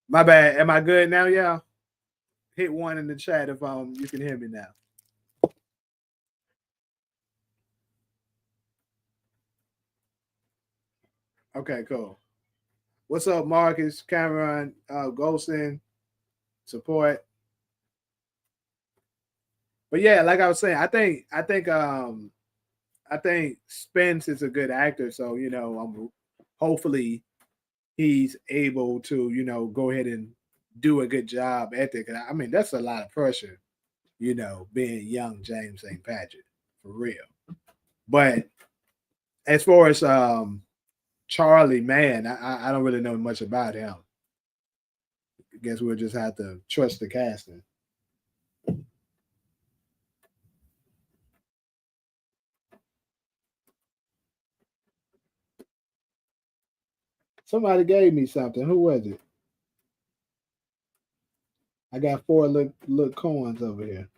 My bad. Am I good now, y'all? Hit one in the chat if you can hear me now. Okay, cool. What's up, Marcus, Cameron, Golson, support? But yeah, like I was saying, I think Spence is a good actor, so hopefully he's able to go ahead and do a good job at it. 'Cause, I mean, that's a lot of pressure, being young James St. Patrick for real. But as far as Charlie, man, I don't really know much about him. I guess we'll just have to trust the casting. Somebody gave me something. Who was it? I got four little coins over here.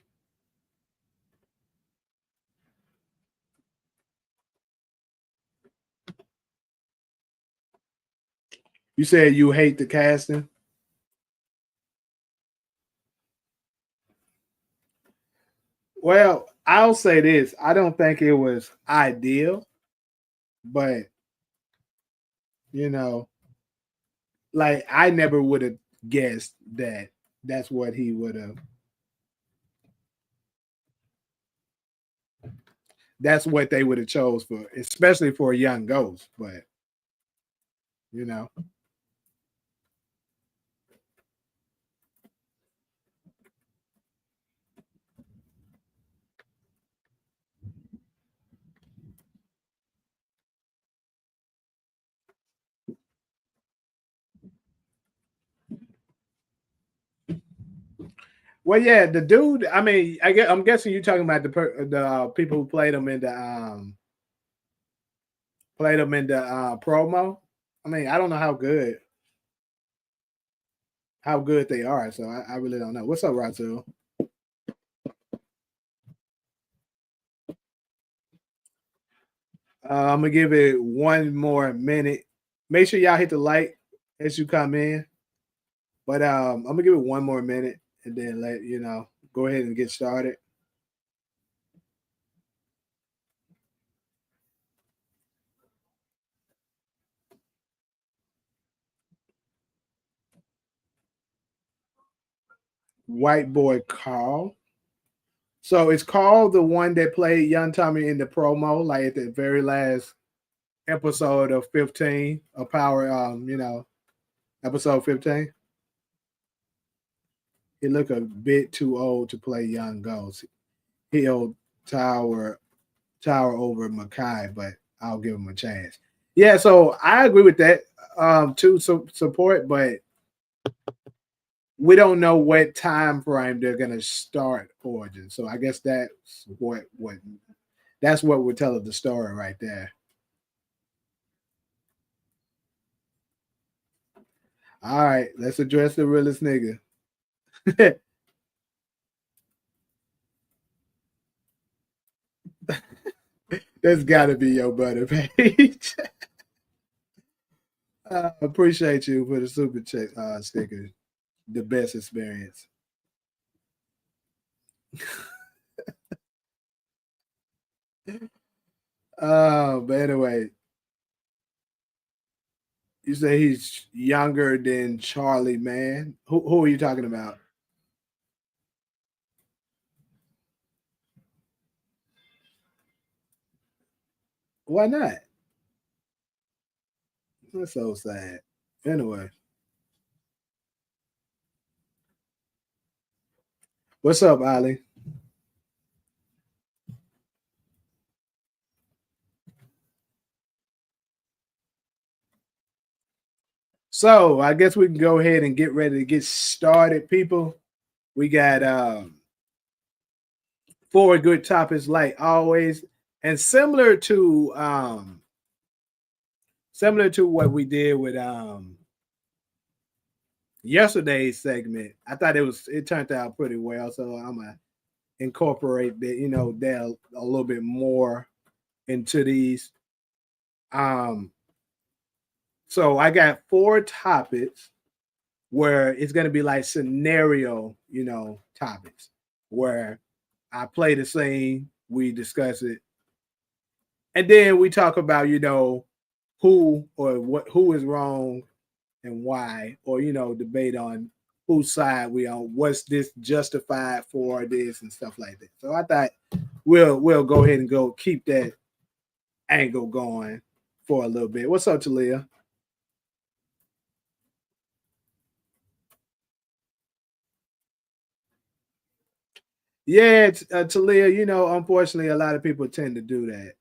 You said you hate the casting? Well, I'll say this. I don't think it was ideal, but you know, like I never would have guessed that that's what he would have that's what they would have chose for, especially for a young ghost. But you know, well, yeah, the dude. I mean, I'm guessing you're talking about the people who played him in the promo. I mean, I don't know how good they are, so I really don't know. What's up, Rasul? I'm gonna give it one more minute. Make sure y'all hit the like as you come in. But I'm gonna give it one more minute and then let go ahead and get started. White boy Carl. So it's called the one that played Young Tommy in the promo, like at the very last episode of 15 of Power. Episode 15. He looked a bit too old to play young Ghost. He'll tower tower over Makai, but I'll give him a chance. Yeah, so I agree with that to support, but we don't know what time frame they're gonna start Origin. So I guess that's what we're telling the story right there. All right, let's address the realest nigga. That's got to be your butter page. Appreciate you for the super check sticker. The best experience. But anyway, you say he's younger than Charlie, man. Who are you talking about? Why not? That's so sad. Anyway, what's up, Ali? So I guess we can go ahead and get ready to get started, people. We got four good topics like always, and similar to what we did with yesterday's segment. I thought it turned out pretty well, so I'm gonna incorporate that a little bit more into these. Um, so I got four topics, where it's going to be like scenario, topics where I play the scene, we discuss it, and then we talk about, who is wrong and why, or debate on whose side we on, what's this justified for this and stuff like that. So I thought we'll go ahead and go keep that angle going for a little bit. What's up, Talia? Yeah, Talia, unfortunately a lot of people tend to do that.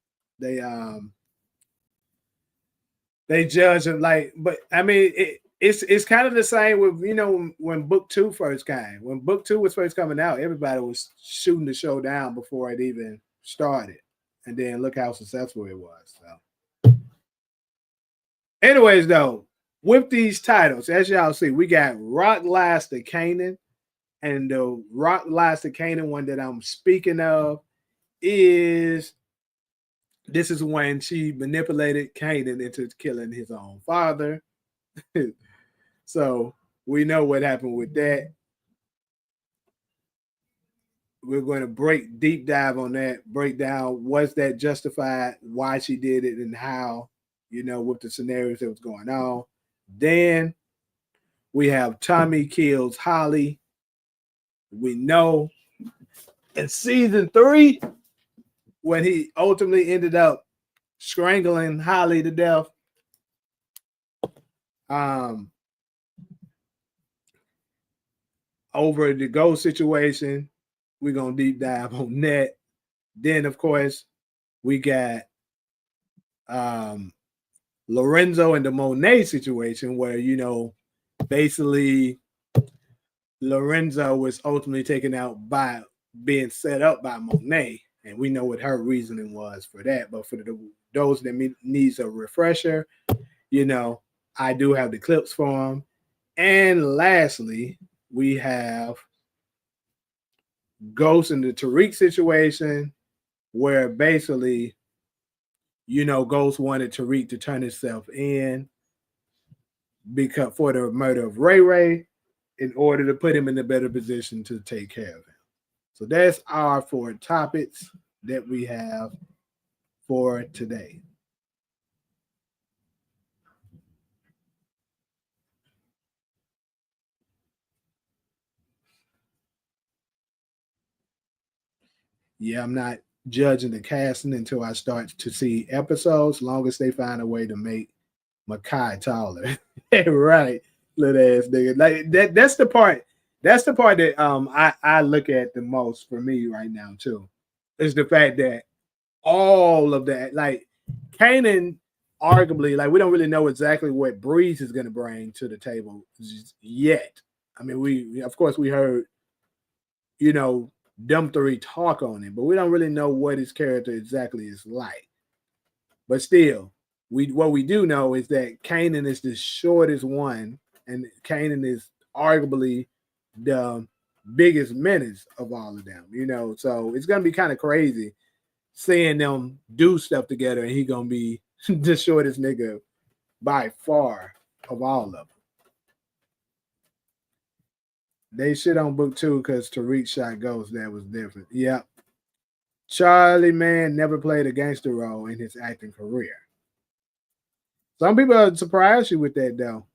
They judge them like, but I mean, it's kind of the same with when book two first came. When book two was first coming out, everybody was shooting the show down before it even started, and then look how successful it was. So, anyways, though, with these titles, as y'all see, we got Rock Lies to Kanan, and the Rock Lies to Kanan one that I'm speaking of is this is when she manipulated Kanan into killing his own father. So we know what happened with that. We're going to deep dive on that, break down was that justified, why she did it, and how, with the scenarios that was going on. Then we have Tommy kills Holly. We know in season 3, when he ultimately ended up strangling Holly to death, over the ghost situation. We're going to deep dive on that. Then, of course, we got Lorenzo and the Monet situation where, basically Lorenzo was ultimately taken out by being set up by Monet. And we know what her reasoning was for that. But for those that needs a refresher, I do have the clips for them. And lastly, we have Ghost in the Tariq situation, where basically, Ghost wanted Tariq to turn himself in because for the murder of Ray Ray in order to put him in a better position to take care of him. So that's our 4 topics that we have for today. Yeah, I'm not judging the casting until I start to see episodes, long as they find a way to make Makai taller. Right, little ass nigga. Like that's the part. That's the part that I look at the most for me right now too. Is the fact that all of that, like Kanan, arguably, like we don't really know exactly what Breeze is gonna bring to the table yet. I mean, we of course we heard, them 3 talk on it, but we don't really know what his character exactly is like. But still, what we do know is that Kanan is the shortest one, and Kanan is arguably the biggest menace of all of them. So it's gonna be kind of crazy seeing them do stuff together, and he gonna be the shortest nigga by far of all of them. They shit on book 2 because Tariq shot Ghost. That was different. Yep. Charlie Man never played a gangster role in his acting career. Some people are surprised you with that though.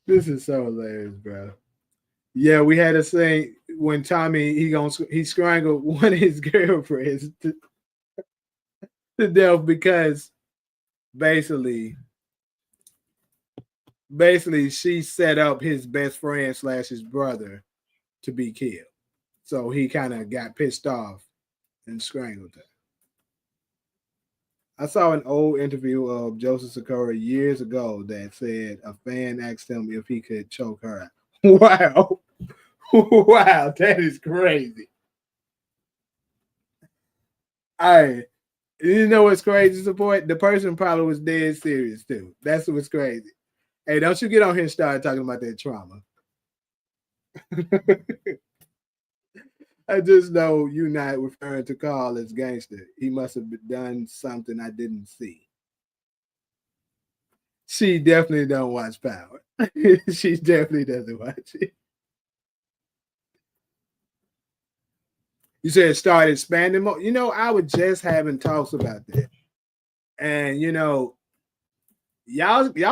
This is so hilarious, bro. Yeah, we had a scene when Tommy he strangled one of his girlfriends to death because basically she set up his best friend slash his brother to be killed. So he kind of got pissed off and strangled her. I saw an old interview of Joseph Sikora years ago that said a fan asked him if he could choke her out. Wow. Wow, that is crazy. I you know what's crazy, support? The person probably was dead serious too. That's what's crazy. Hey, don't you get on here and start talking about that trauma. I just know you not referring to Carl as gangster. He must have done something I didn't see. She definitely don't watch Power. She definitely doesn't watch it. You said start expanding more. You know, I was just having talks about that. And y'all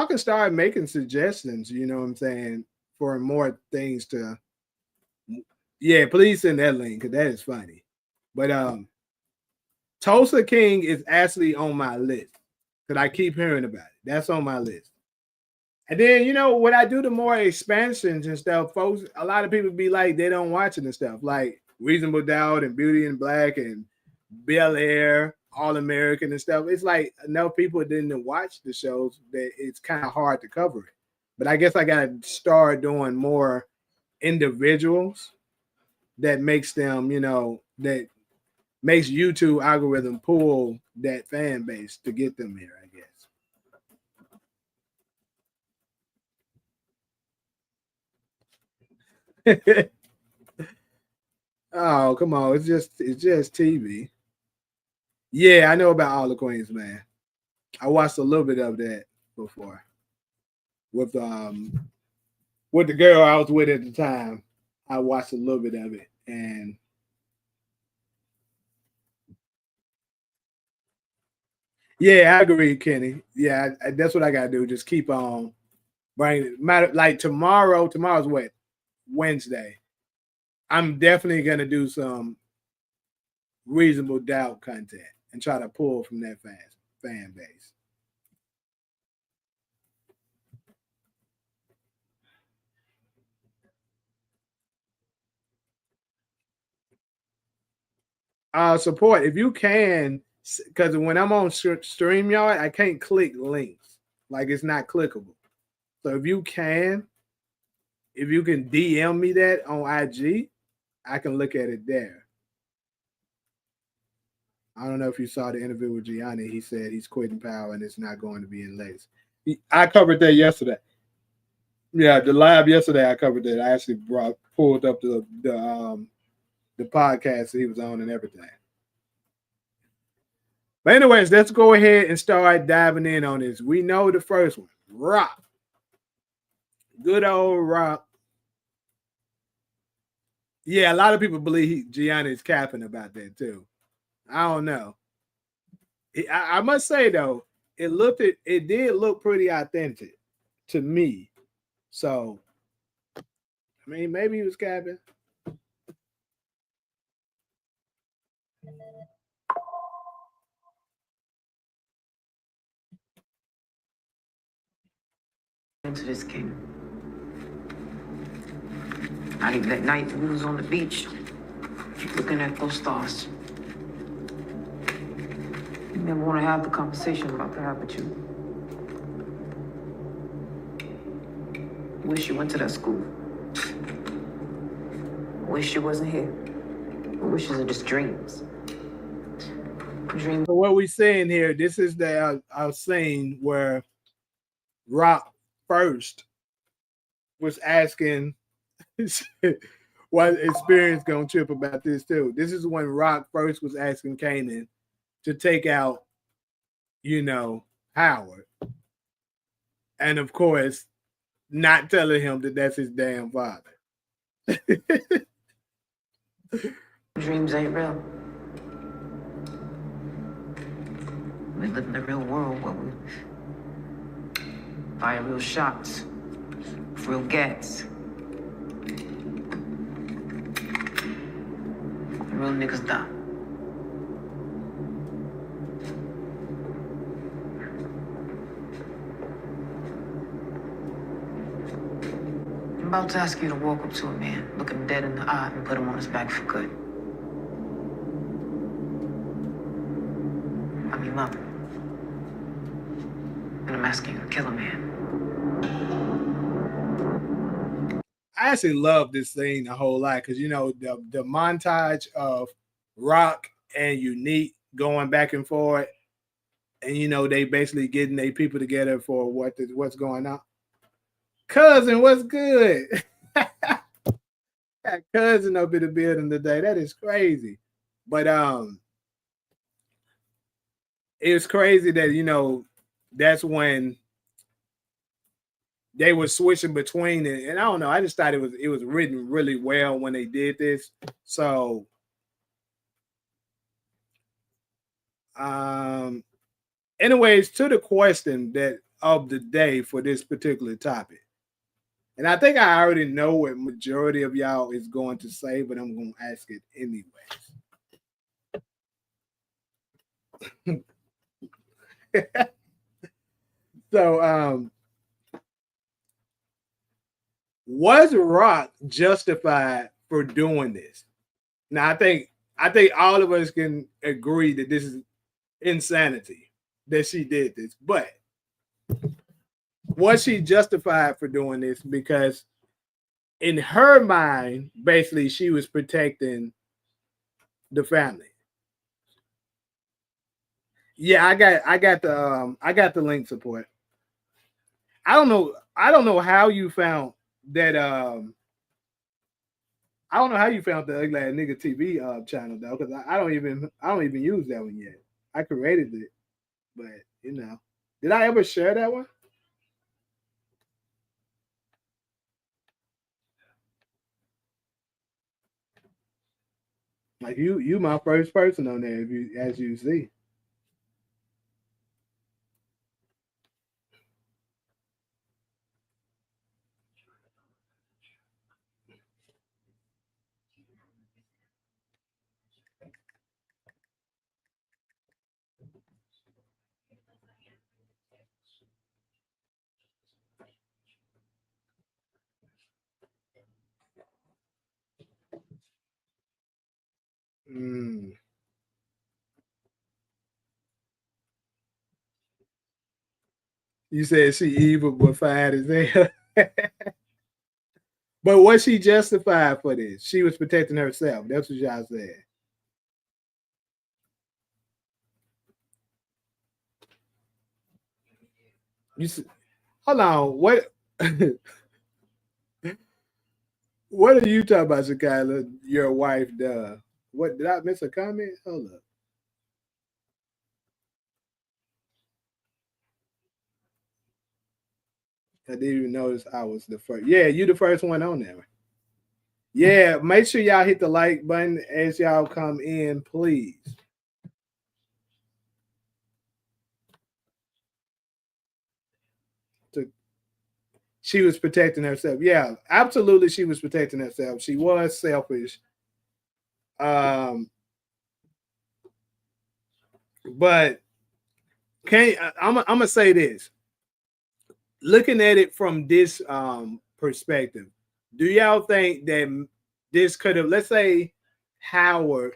can start making suggestions, you know what I'm saying, for more things to yeah, please send that link because that is funny. But Tulsa King is actually on my list because I keep hearing about it. That's on my list. And then when I do the more expansions and stuff, folks, a lot of people be like they don't watch it and stuff like Reasonable Doubt and Beauty and Black and Bel Air, All American and stuff. It's like enough people didn't watch the shows that it's kind of hard to cover it. But I guess I gotta start doing more individuals that makes them, that makes YouTube algorithm pull that fan base to get them here, I guess. Oh, come on. It's just TV. Yeah, I know about all the Queens, man. I watched a little bit of that before with with the girl I was with at the time. I watched a little bit of it, and yeah, I agree, Kenny. Yeah, that's what I gotta do. Just keep on bringing it. Matter like tomorrow. Tomorrow's what, Wednesday. I'm definitely gonna do some reasonable doubt content and try to pull from that fan base. Support if you can, because when I'm on StreamYard, I can't click links. Like it's not clickable. So if you can DM me that on IG, I can look at it there. I don't know if you saw the interview with Gianni. He said he's quitting Power and it's not going to be in Lace. I covered that yesterday. Yeah, the live yesterday I covered that. I actually pulled up the podcast that he was on and everything. But anyways, let's go ahead and start diving in on this. We know the first one, Rock. Good old Rock. Yeah, a lot of people believe Gianni is capping about that too. I don't know. I must say though, it did look pretty authentic to me. So I mean, maybe he was capping. Into this king. Not even at night, we was on the beach, looking at those stars. You never want to have the conversation about to have with you. Wish you went to that school. Wish you wasn't here. Wishes are just dreams. Dreams. So what we saying here, this is our scene where Rock first was asking what experience gonna trip about this too. This is when Rock first was asking Kanan to take out, Howard. And of course, not telling him that that's his damn father. Dreams ain't real. We live in the real world where we fire real shots, real gats. Real niggas die. I'm about to ask you to walk up to a man, look him dead in the eye, and put him on his back for good. I'm your mother. And I'm asking you to kill a man. I actually love this scene a whole lot because the montage of Rock and Unique going back and forth, and they basically getting their people together for what's going on. Cousin, what's good? Got cousin up in the building today. That is crazy. But it's crazy that that's when they were switching between it. And I don't know. I just thought it was written really well when they did this. So anyways, to the question that of the day for this particular topic. And I think I already know what majority of y'all is going to say, but I'm going to ask it anyways. So, was Rock justified for doing this? Now, I think all of us can agree that this is insanity that she did this, but was she justified for doing this? Because in her mind, basically, she was protecting the family. Yeah, I got the link support. I don't know how you found that. I don't know how you found the Ugly Ass Nigga TV channel though, because I don't even use that one yet. I created it, but did I ever share that one? Like you my first person on there, as you see. Mm. You said she evil but fine as hell. But was she justified for this? She was protecting herself. That's what y'all said. You s- Hold on. What what are you talking about, Shakila? Your wife, duh. What did I miss a comment? Hold up. I didn't even notice I was the first. Yeah, you the first one on there. Yeah, make sure y'all hit the like button as y'all come in, please. To, she was protecting herself. Yeah, absolutely, she was protecting herself. She was selfish. Um, but can I'm gonna say this. Looking at it from this perspective, do y'all think that this could have, let's say, Howard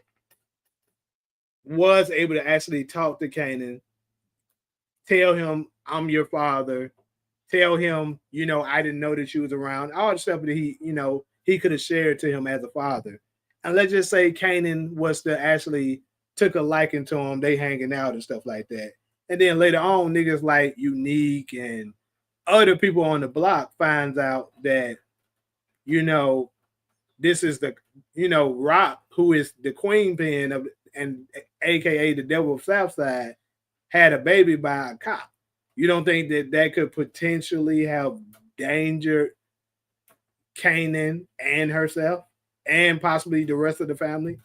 was able to actually talk to Kanan, tell him I'm your father, tell him, I didn't know that you was around, all the stuff that he could have shared to him as a father. And let's just say Kanan was to actually took a liking to him, they hanging out and stuff like that. And then later on, niggas like Unique and other people on the block finds out that, you know, this is the, Rock, who is the queen pin of, and AKA the devil of Southside, had a baby by a cop. You don't think that that could potentially have endangered Kanan and herself and possibly the rest of the family?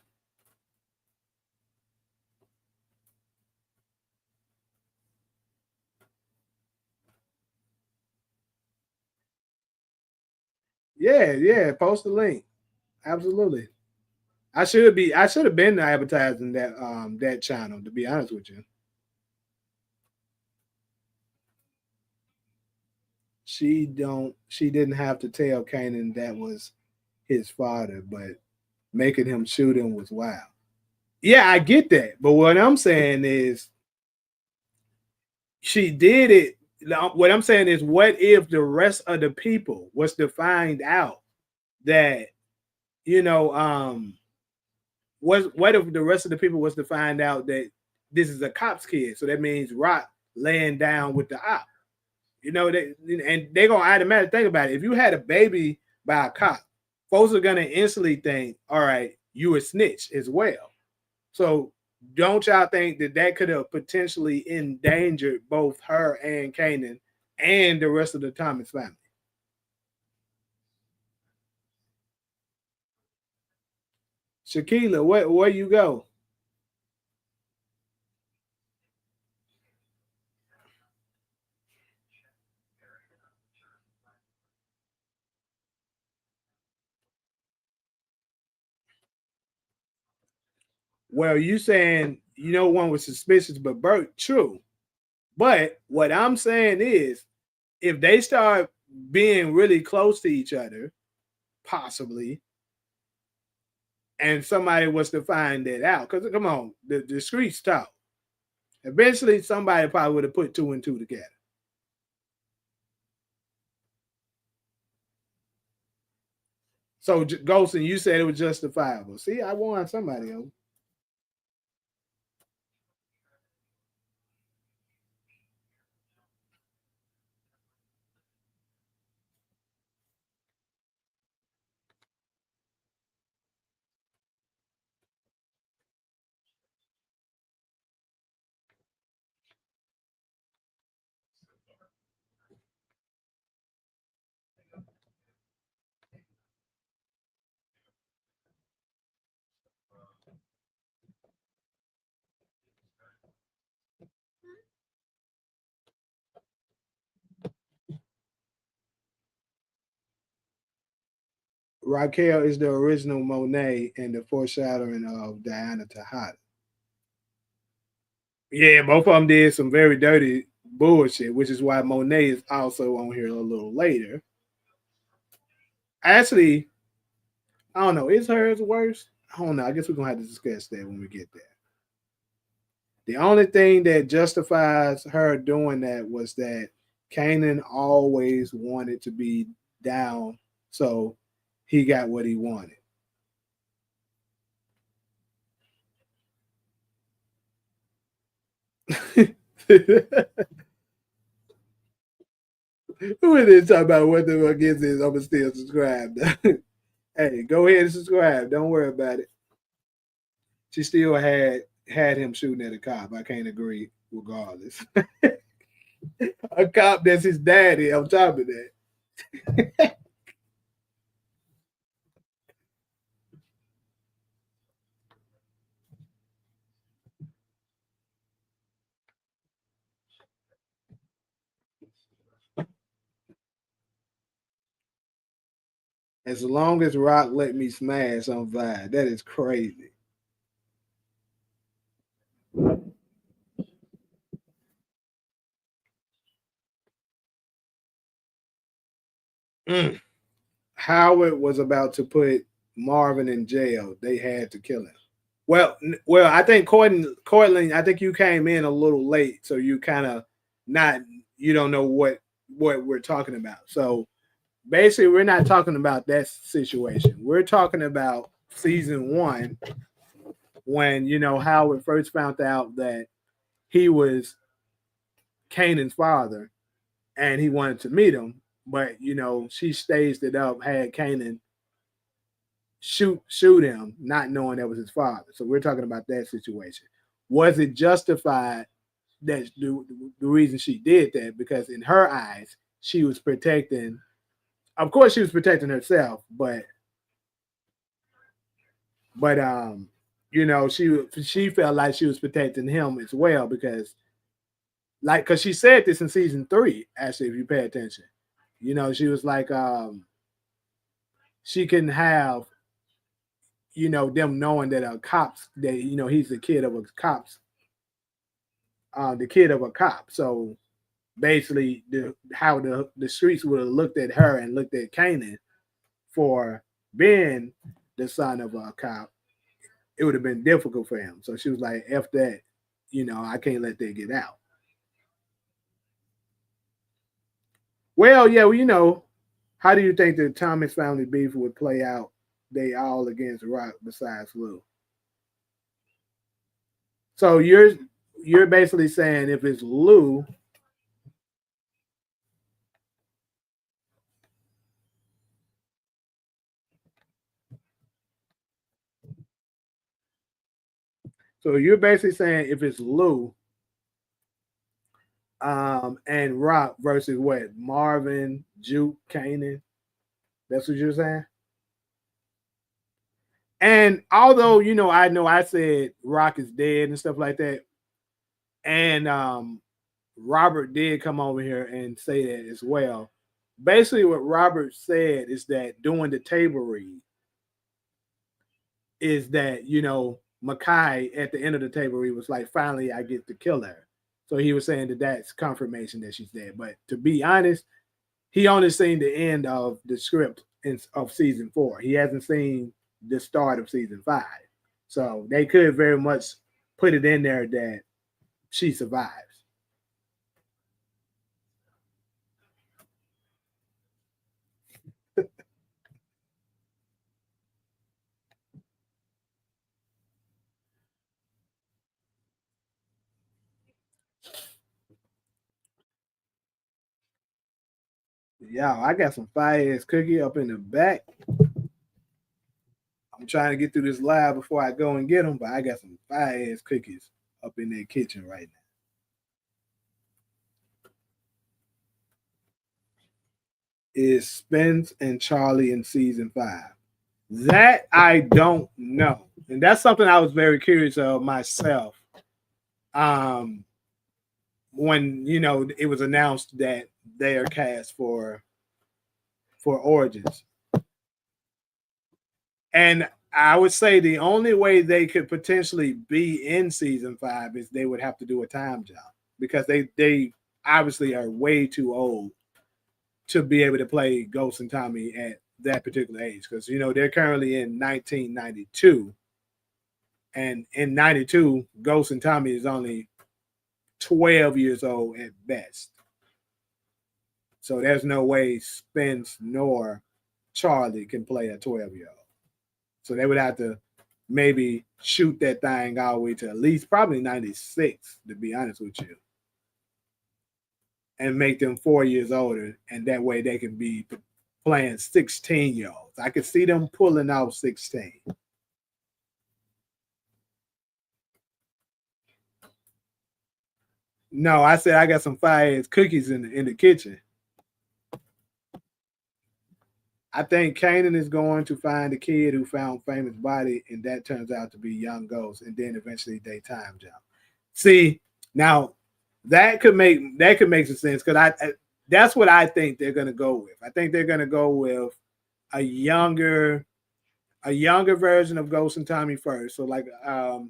Yeah, yeah. Post the link. Absolutely. I should have been advertising that channel, to be honest with you. She didn't have to tell Kanan that was his father, but making him shoot him was wild. Yeah, I get that. But what I'm saying is she did it. What I'm saying is, what if the rest of the people was to find out that, you know, what if the rest of the people was to find out that this is a cop's kid, so that means Rock laying down with the op. You know, and they're gonna automatically think about it. If you had a baby by a cop, folks are gonna instantly think, all right, you a snitch as well. So don't y'all think that that could have potentially endangered both her and Kanan and the rest of the Thomas family? Shakila, where you go? Well, you saying one was suspicious, but Bert, true. But what I'm saying is, if they start being really close to each other, possibly, and somebody was to find that out, because come on, the streets talk. Eventually, somebody probably would have put two and two together. So, Ghost, and you said it was justifiable. See, I won somebody else. Raquel is the original Monet and the foreshadowing of Diana Tahada. Yeah, both of them did some very dirty bullshit, which is why Monet is also on here a little later. Actually, I don't know. Is hers worse? I don't know. I guess we're gonna have to discuss that when we get there. The only thing that justifies her doing that was that Kanan always wanted to be down, so he got what he wanted. Who is this talking about what the fuck is this? I'm still subscribed. Hey, go ahead and subscribe. Don't worry about it. She still had him shooting at a cop. I can't agree regardless. A cop that's his daddy on top of that. As long as Rock let me smash, I'm fine. That is crazy. Mm. Howard was about to put Marvin in jail. They had to kill him. Well, I think Cortland, I think you came in a little late, so you kind of not, you don't know what we're talking about. So basically, we're not talking about that situation. We're talking about season one when Howard first found out that he was Kanan's father, and he wanted to meet him, but she staged it up, had Kanan shoot him, not knowing that was his father. So we're talking about that situation. Was it justified that the reason she did that? Because in her eyes, she was protecting. Of course, she was protecting herself, but she felt like she was protecting him as well because because she said this in season three. Actually, if you pay attention, she was like she can have them knowing that a cops that he's the kid of a cops the kid of a cop. So basically, how the streets would have looked at her and looked at Kanan for being the son of a cop, it would have been difficult for him. So she was like, "F that, I can't let that get out." Well, yeah, well, how do you think the Thomas family beef would play out? They all against Rock besides Lou. So you're basically saying if it's Lou, so you're basically saying if it's Lou, and Rock versus what? Marvin, Juke, Kanan. That's what you're saying. And although I know I said Rock is dead and stuff like that, and Robert did come over here and say that as well. Basically, what Robert said is that during the table read, is that Makai at the end of the table he was like, finally I get to kill her. So he was saying that that's confirmation that she's dead. But to be honest, he only seen the end of the script of season 4. He hasn't seen the start of season 5. So they could very much put it in there that she survives. Yeah, I got some fire ass cookie up in the back. I'm trying to get through this live before I go and get them, but I got some fire ass cookies up in that kitchen right now. Is Spence and Charlie in season 5? That I don't know, and that's something I was very curious of myself. Um, when it was announced that they are cast for Origins, and I would say the only way they could potentially be in season 5 is they would have to do a time jump because they obviously are way too old to be able to play Ghost and Tommy at that particular age because they're currently in 1992, and in 92 Ghost and Tommy is only 12 years old at best. So there's no way Spence nor Charlie can play a 12-year-old. So they would have to maybe shoot that thing all the way to at least probably 96, to be honest with you, and make them 4 years older. And that way they can be playing 16-year-olds. I could see them pulling out 16. No, I said I got some fire ass cookies in the kitchen. I think Kanan is going to find the kid who found famous body, and that turns out to be young Ghost, and then eventually they time jump. See, now that could make some sense because that's what I think they're gonna go with. I think they're gonna go with a younger version of Ghost and Tommy first. So like a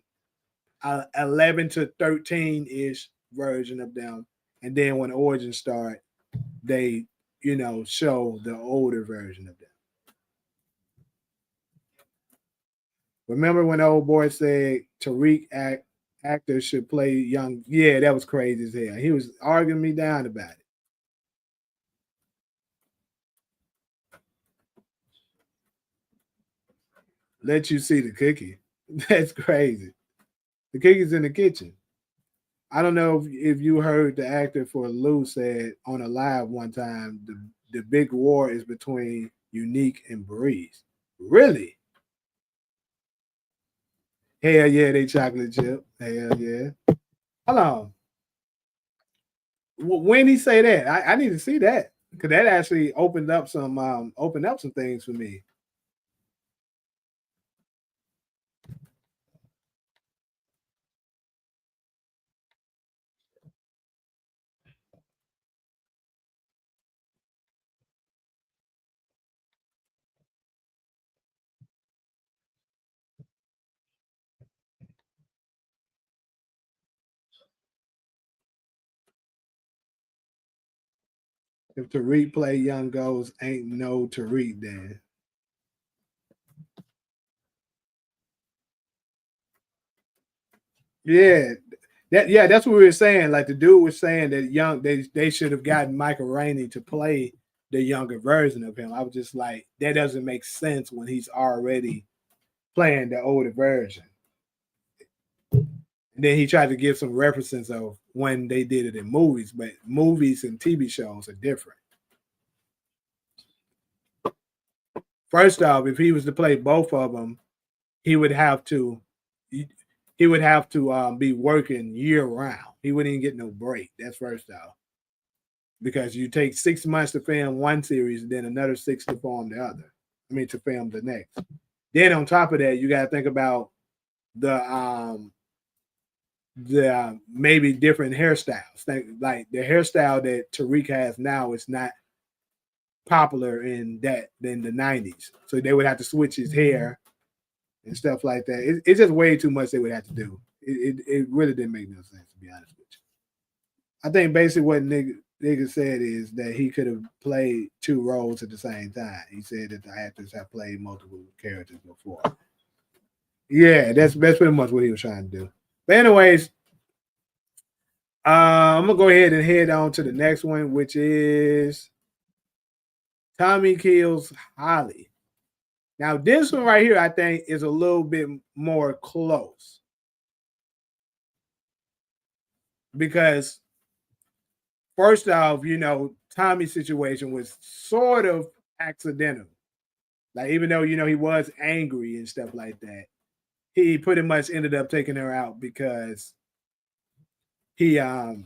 11 to 13 ish version of them, and then when Origins start, they show the older version of them. Remember when the old boy said Tariq actors should play young? Yeah, that was crazy as hell. He was arguing me down about it. Let you see the cookie. That's crazy. The cookie's in the kitchen. I don't know if you heard the actor for Lou said on a live one time the big war is between Unique and Breeze. Really? Hell yeah, they chocolate chip. Hell yeah. Hold on. When he say that, I need to see that because that actually opened up some things for me. If Tariq play Young Goes, ain't no Tariq then. Yeah, that's what we were saying. Like the dude was saying that they should have gotten Michael Rainey to play the younger version of him. I was just like, that doesn't make sense when he's already playing the older version. And then he tried to give some references of when they did it in movies, but movies and TV shows are different. First off, if he was to play both of them, he would have to be working year round. He wouldn't even get no break. That's first off, because you take 6 months to film one series, and then another 6 to film the other. I mean, to film the next. Then on top of that, you got to think about the maybe different hairstyles. Like the hairstyle that Tariq has now is not popular in the 90s. So they would have to switch his hair and stuff like that. It's just way too much they would have to do. It really didn't make no sense, to be honest with you. I think basically what nigga said is that he could have played 2 roles at the same time. He said that the actors have played multiple characters before. Yeah, that's pretty much what he was trying to do. But anyways, I'm gonna go ahead and head on to the next one, which is Tommy kills Holly. Now, this one right here, I think, is a little bit more close. Because, first off, Tommy's situation was sort of accidental. Like, even though, he was angry and stuff like that, he pretty much ended up taking her out because he ended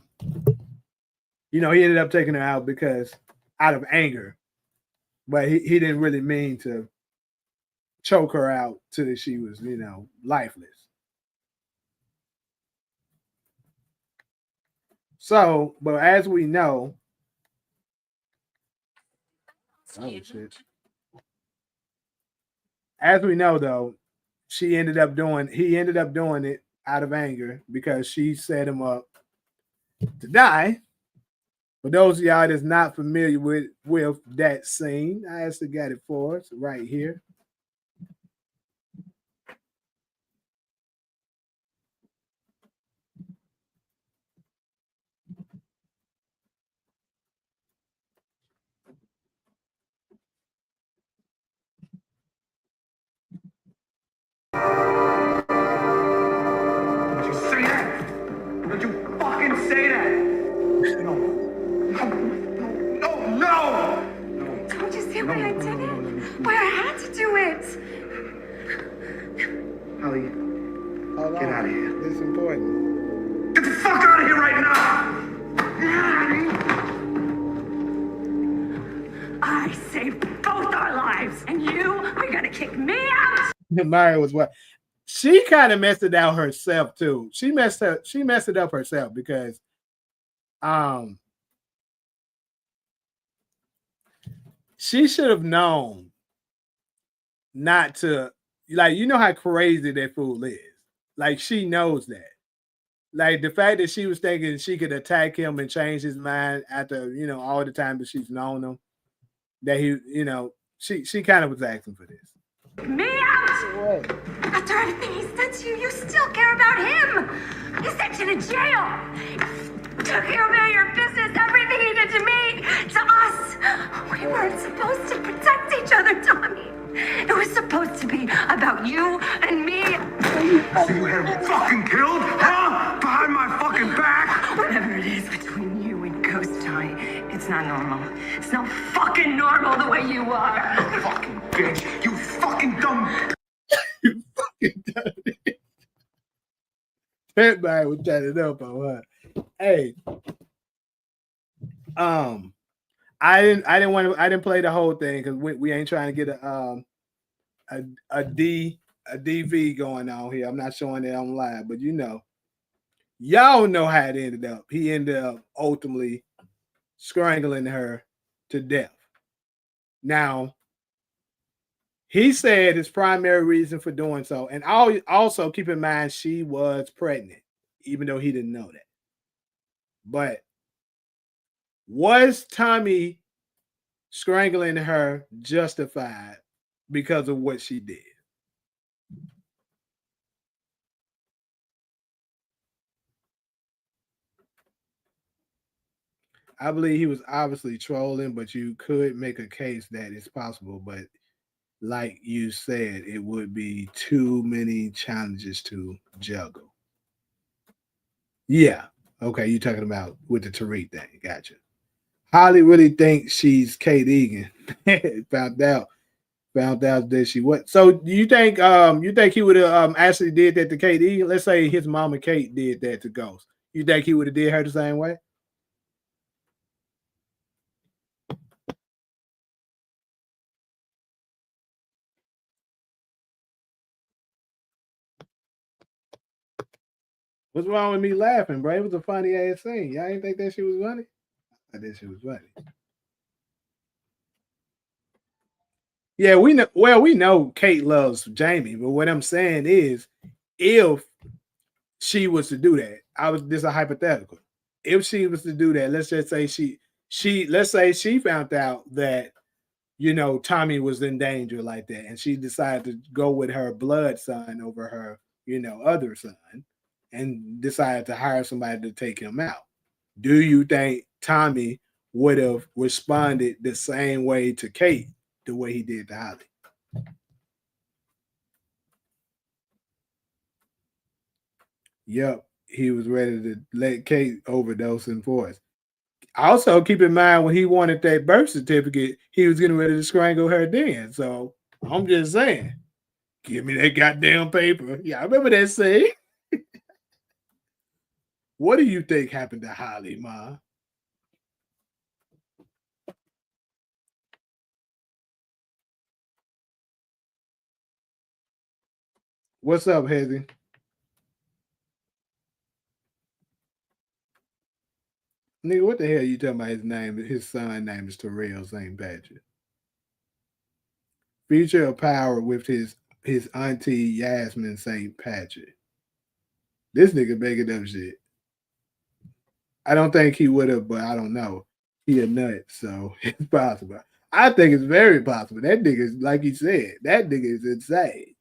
up taking her out because out of anger. But he didn't really mean to choke her out till she was, lifeless. So, but as we know, as we know though, he ended up doing it out of anger because she set him up to die. For those of y'all that's not familiar with that scene, I actually got it for us right here. Would you say that? Would you fucking say that? No! Don't you see why I did it? Why I had to do it? Holly, get out of here. This is important. Get the fuck out of here right now! I saved both our lives, and you are gonna kick me out? Maya was what? She kind of messed it out herself too. She messed it up herself because she should have known not to, like, how crazy that fool is. Like, she knows that. Like, the fact that she was thinking she could attack him and change his mind after, all the time that she's known him, that he, she kind of was asking for this. Me out? After everything he said to you, you still care about him. He sent you to jail. Took care of all your business, everything he did to me, to us. We weren't supposed to protect each other, Tommy. It was supposed to be about you and me. So you had him fucking killed? Huh? Behind my fucking back? Whatever it is between you and Ghost Tommy, it's not normal. It's not fucking normal the way you are. You fucking bitch. You fucking dumb. You fucking dumb. Everybody was trying to up on her. Hey, I didn't play the whole thing because we ain't trying to get a DV going on here. I'm not showing it on live, but y'all know how it ended up. He ended up ultimately strangling her to death. Now, he said his primary reason for doing so, and also keep in mind she was pregnant, even though he didn't know that. But was Tommy strangling her justified because of what she did? I believe he was obviously trolling, but you could make a case that it's possible. But like you said, it would be too many challenges to juggle. Yeah. Okay, you talking about with the Tariq thing. Gotcha. Holly really thinks she's Kate Egan. Found out that she what. So do you think he would have actually did that to Kate Egan? Let's say his mama Kate did that to Ghost. You think he would have did her the same way? What's wrong with me laughing, bro? It was a funny ass scene. Y'all ain't think that shit was funny? I think she was funny. Yeah, we know. Well, we know Kate loves Jamie, but what I'm saying is, if she was to do that, this a hypothetical. If she was to do that, let's just say let's say she found out that Tommy was in danger like that, and she decided to go with her blood son over her other son, and decided to hire somebody to take him out. Do you think Tommy would have responded the same way to Kate the way he did to Holly? Yep, he was ready to let Kate overdose in force. Also, keep in mind when he wanted that birth certificate, he was getting ready to strangle her then. So I'm just saying, give me that goddamn paper. Yeah, I remember that scene. What do you think happened to Holly, Ma? What's up, Hezzy? Nigga, what the hell you talking about his name? His son name is Terrell St. Patrick. Future of power with his auntie Yasmin St. Patrick. This nigga making up shit. I don't think he would have, but I don't know. He a nut, so it's possible. I think it's very possible. That nigga is like you said. That nigga is insane.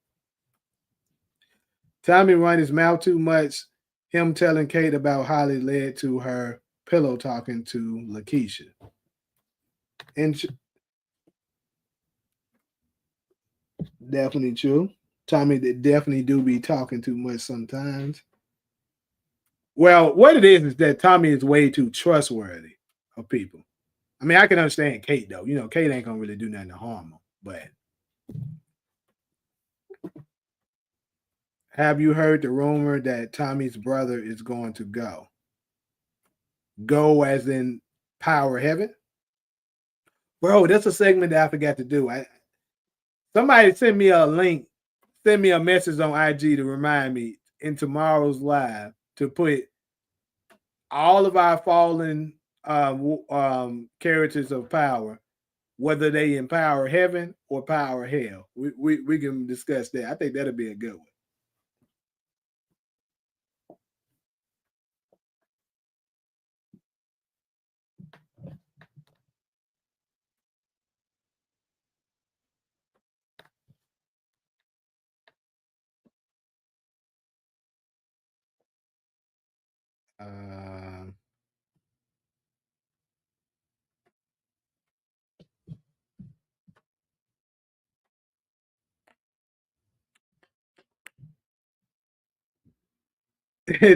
Tommy run his mouth too much. Him telling Kate about Holly led to her pillow talking to Lakeisha. And definitely true. Tommy definitely do be talking too much sometimes. Well, what it is that Tommy is way too trustworthy of people. I mean, I can understand Kate though. Kate ain't gonna really do nothing to harm him. But have you heard the rumor that Tommy's brother is going to go? Go as in power heaven? Bro, that's a segment that I forgot to do. Somebody send me a link, send me a message on IG to remind me in tomorrow's live to put all of our fallen characters of power, whether they in power heaven or power hell. We can discuss that. I think that'll be a good one. Uh,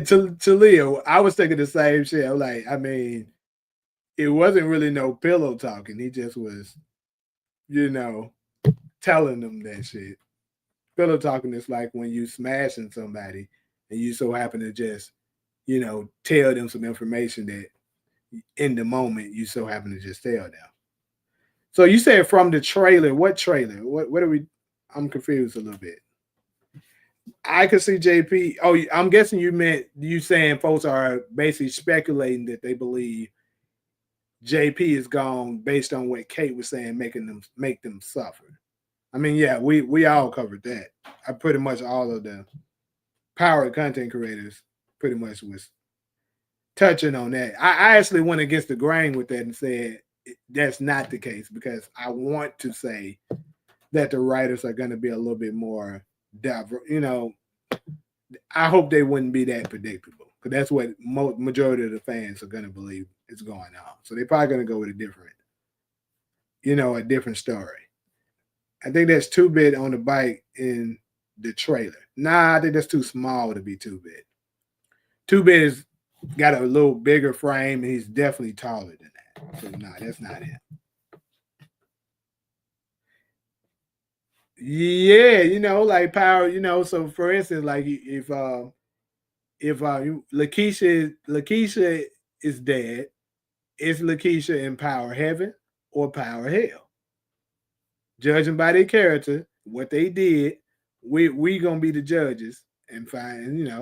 to Leo, I was thinking the same shit. I'm like, I mean, it wasn't really no pillow talking. He just was, telling them that shit. Pillow talking is like when you smashing somebody and you so happen to just, tell them some information that in the moment you so happen to just tell them. So you said from the trailer. What trailer? What are we? I'm confused a little bit. I could see JP. Oh, I'm guessing you meant you saying folks are basically speculating that they believe JP is gone based on what Kate was saying, make them suffer. I mean, yeah, we all covered that. I pretty much all of the power content creators pretty much was touching on that. I actually went against the grain with that and said that's not the case because I want to say that the writers are going to be a little bit more diverse. I hope they wouldn't be that predictable because that's what majority of the fans are going to believe is going on. So they're probably going to go with a different story. I think that's 2-bit on the bike in the trailer. Nah, I think that's too small to be 2-bit. 2-bit is got a little bigger frame, and he's definitely taller than that. So nah, that's not him. Yeah, like Power, so for instance, like if Lakeisha is dead, is Lakeisha in Power Heaven or Power Hell? Judging by their character, what they did, we gonna be the judges and find,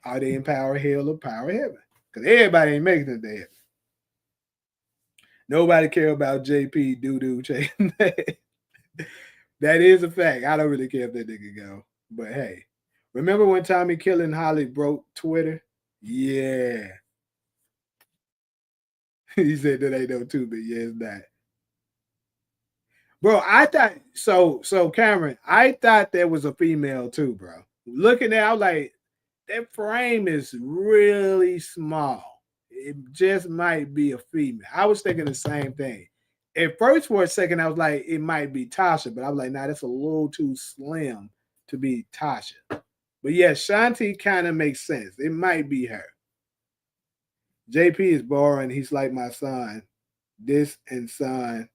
are they in Power Hell or Power Heaven? Because everybody ain't making it there. Nobody care about JP doo doo chasing that. That is a fact. I don't really care if that nigga go. But hey, remember when Tommy Killing Holly broke Twitter? Yeah. He said that ain't no two, but yeah, it's not. Bro, I thought so Cameron, I thought there was a female too, bro. Looking at, I was like, that frame is really small. It just might be a female. I was thinking the same thing. At first, for a second, I was like, it might be Tasha, but I was like, nah, that's a little too slim to be Tasha. But yeah, Shanti kind of makes sense. It might be her. JP is boring. He's like my son. This and son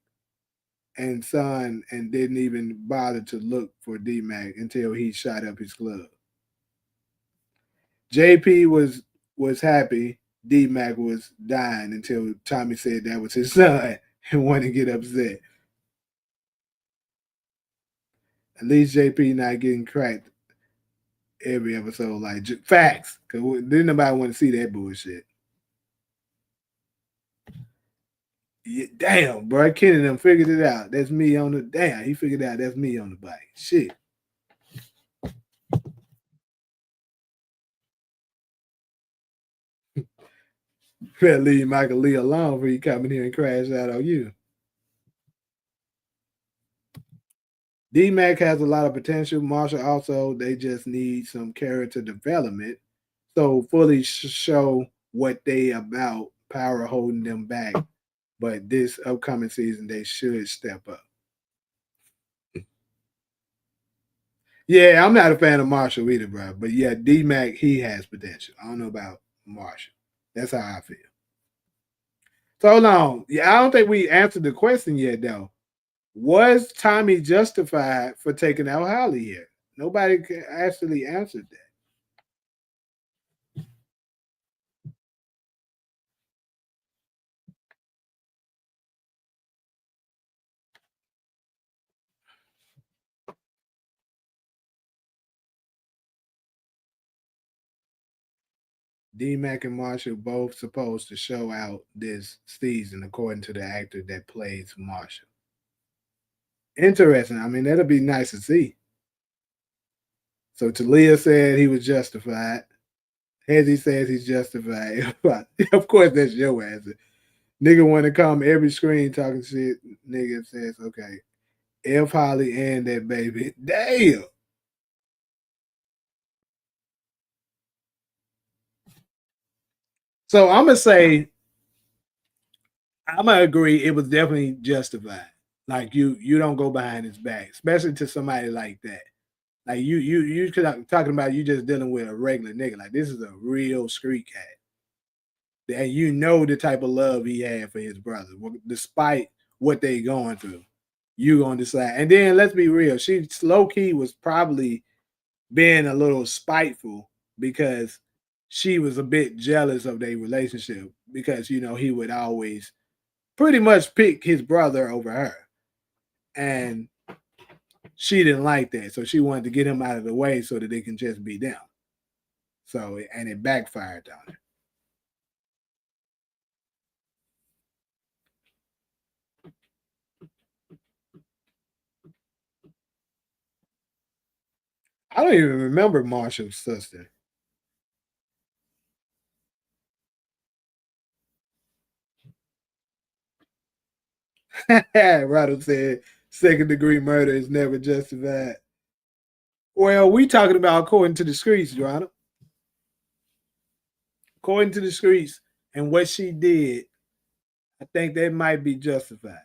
and didn't even bother to look for D-Mac until he shot up his club. JP was happy D-Mac was dying until Tommy said that was his son and wanted to get upset. At least JP not getting cracked every episode. Like, facts. Because didn't nobody want to see that bullshit. Yeah, damn, bro. Kenny done figured it out. That's me on the... Damn, he figured out that's me on the bike. Shit. Better leave Michael Lee alone before he come in here and crash out on you. D-Mac has a lot of potential. Marshall also, they just need some character development. So fully show what they about, Power holding them back. But this upcoming season, they should step up. Yeah, I'm not a fan of Marshall either, bro. But yeah, D-Mac, he has potential. I don't know about Marshall. That's how I feel. So hold on. Yeah, I don't think we answered the question yet, though. Was Tommy justified for taking out Holly here? Nobody actually answered that. D-Mac and Marshall both supposed to show out this season, according to the actor that plays Marshall. Interesting. I mean, that'll be nice to see. So Talia said he was justified. Hezzy says he's justified. Of course, that's your answer. Nigga want to come every screen talking shit. Nigga says, okay, F Holly and that baby. Damn. So I'm gonna say, I'm gonna agree. It was definitely justified. Like you don't go behind his back, especially to somebody like that. Like you talking about you just dealing with a regular nigga. Like this is a real street cat, and you know the type of love he had for his brother, despite what they going through. You gonna decide, and then let's be real. She low key was probably being a little spiteful because she was a bit jealous of their relationship because he would always pretty much pick his brother over her, and she didn't like that, so she wanted to get him out of the way so that they can just be them. So, and it backfired on her. I don't even remember Marshall's sister. Ronald said second degree murder is never justified. Well, we talking about according to the streets, Ronald. According to the streets and what she did, I think that might be justified.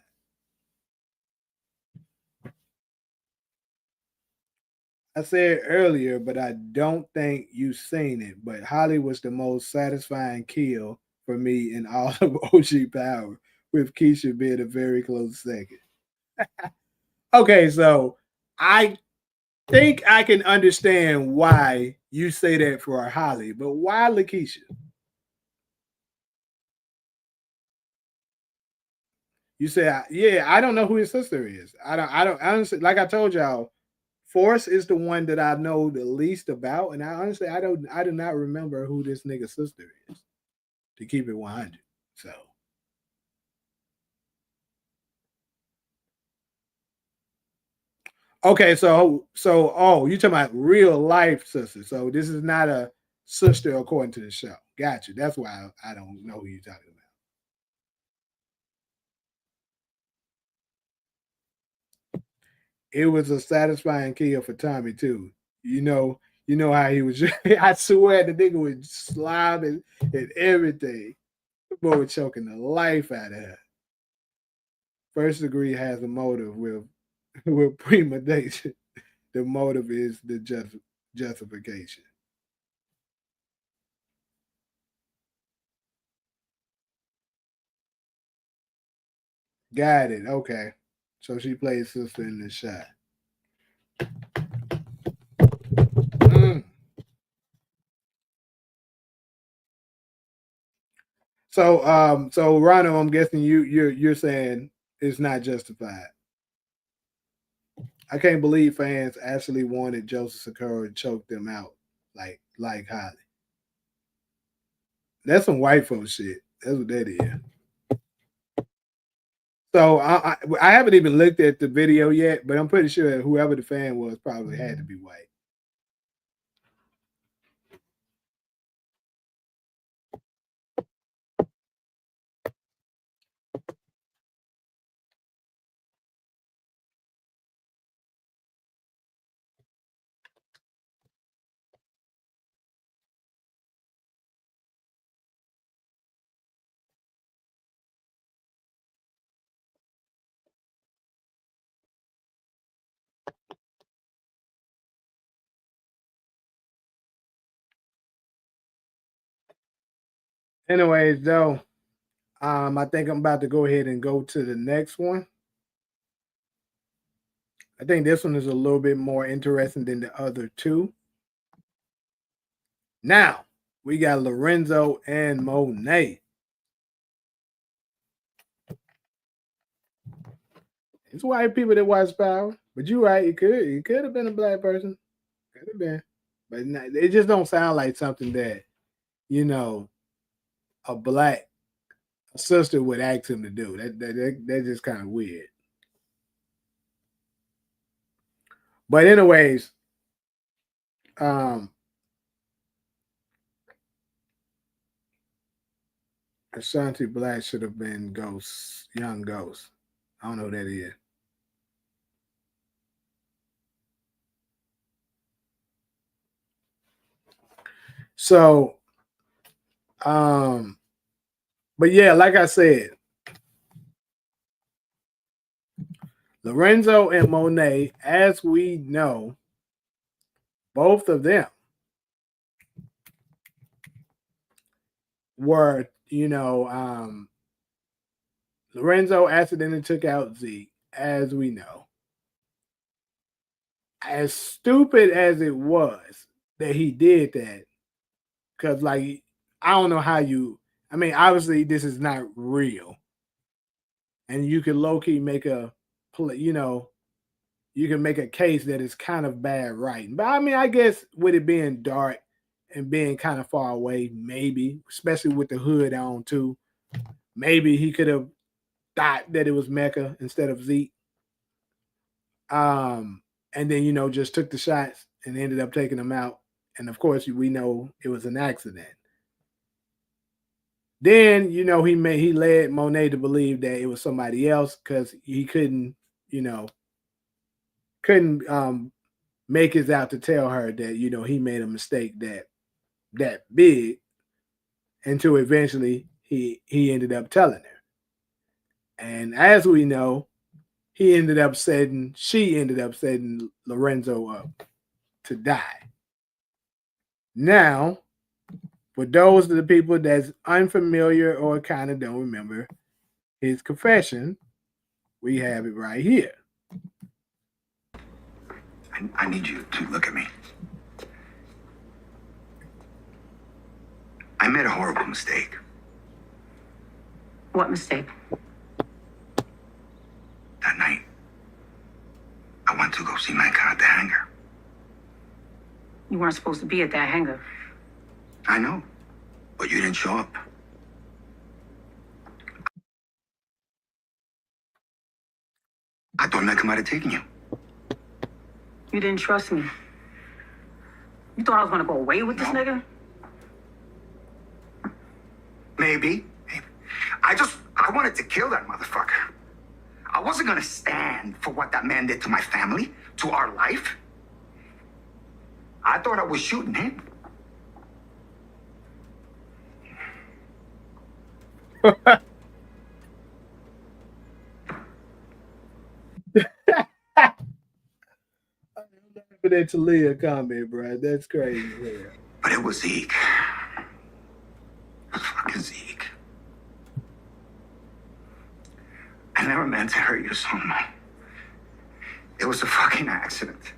I said earlier, but I don't think you've seen it. But Holly was the most satisfying kill for me in all of OG Power, with Keisha being a very close second. Okay, so I think I can understand why you say that for Holly, but why Lakeisha? You say, yeah, I don't know who his sister is. I don't honestly, like I told y'all, Force is the one that I know the least about, and I honestly, I do not remember who this nigga's sister is. To keep it 100, so okay, so oh, you talking about real life sister? So this is not a sister according to the show. Gotcha. That's why I don't know who you're talking about. It was a satisfying kill for Tommy too. You know how he was. I swear the nigga was slobbing and everything. The boy was choking the life out of her. First degree has a motive with premeditation. The motive is the justification. Got it. Okay. So she plays sister in the shot. Mm. So Ronald, I'm guessing you're saying it's not justified. I can't believe fans actually wanted Joseph Sakura to choke them out like Holly. That's some white folks shit. That's what that is. So I haven't even looked at the video yet, but I'm pretty sure whoever the fan was probably had to be white. Anyways, though, I think I'm about to go ahead and go to the next one. I think this one is a little bit more interesting than the other two. Now we got Lorenzo and Monet. It's white people that watch Power, but you're right. It could have been a black person. Could have been, but it just don't sound like something that you know a black sister would ask him to do. That's just kind of weird. But anyways, um, Ashanti Black should have been Ghost, young Ghost. I don't know who that is. So, um, but yeah, like I said, Lorenzo and Monet, as we know, both of them were, Lorenzo accidentally took out Zeke, as we know. As stupid as it was that he did that, because like I don't know how you. I mean, obviously this is not real, and you can low key make a, you can make a case that it's kind of bad writing. But I mean, I guess with it being dark and being kind of far away, maybe, especially with the hood on too, maybe he could have thought that it was Mecca instead of Zeke. And then just took the shots and ended up taking them out. And of course, we know it was an accident. Then he led Monet to believe that it was somebody else because he couldn't make his out to tell her that he made a mistake that big until eventually he ended up telling her. And as we know, she ended up setting Lorenzo up. to die. Now, for those of the people that's unfamiliar or kind of don't remember his confession, we have it right here. I need you to look at me. I made a horrible mistake. What mistake? That night, I went to go see my car at the hangar. You weren't supposed to be at that hangar. I know, but you didn't show up. I thought Mecca might have taken you. You didn't trust me. You thought I was gonna go away with this No. nigga? Maybe. I wanted to kill that motherfucker. I wasn't gonna stand for what that man did to my family, to our life. I thought I was shooting him. For that Talia comment, bro. That's crazy. Yeah. But it was Zeke. It was fucking Zeke. I never meant to hurt your son, Mom. It was a fucking accident.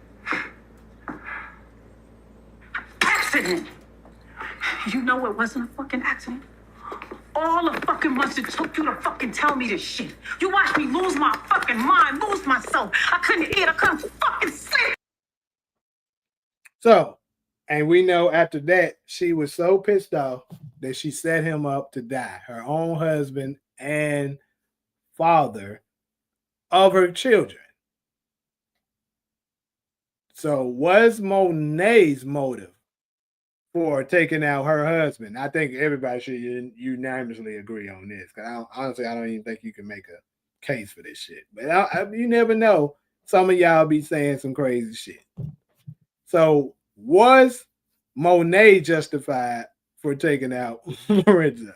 Accident! You know it wasn't a fucking accident. All the fucking months it took you to fucking tell me this shit. You watched me lose my fucking mind, lose myself. I couldn't eat, I couldn't fucking sleep. So, and we know after that, she was so pissed off that she set him up to die. Her own husband and father of her children. So, was Monet's motive for taking out her husband? I think everybody should unanimously agree on this. Because honestly, I don't even think you can make a case for this shit. But you never know. Some of y'all be saying some crazy shit. So, was Monet justified for taking out Lorenzo?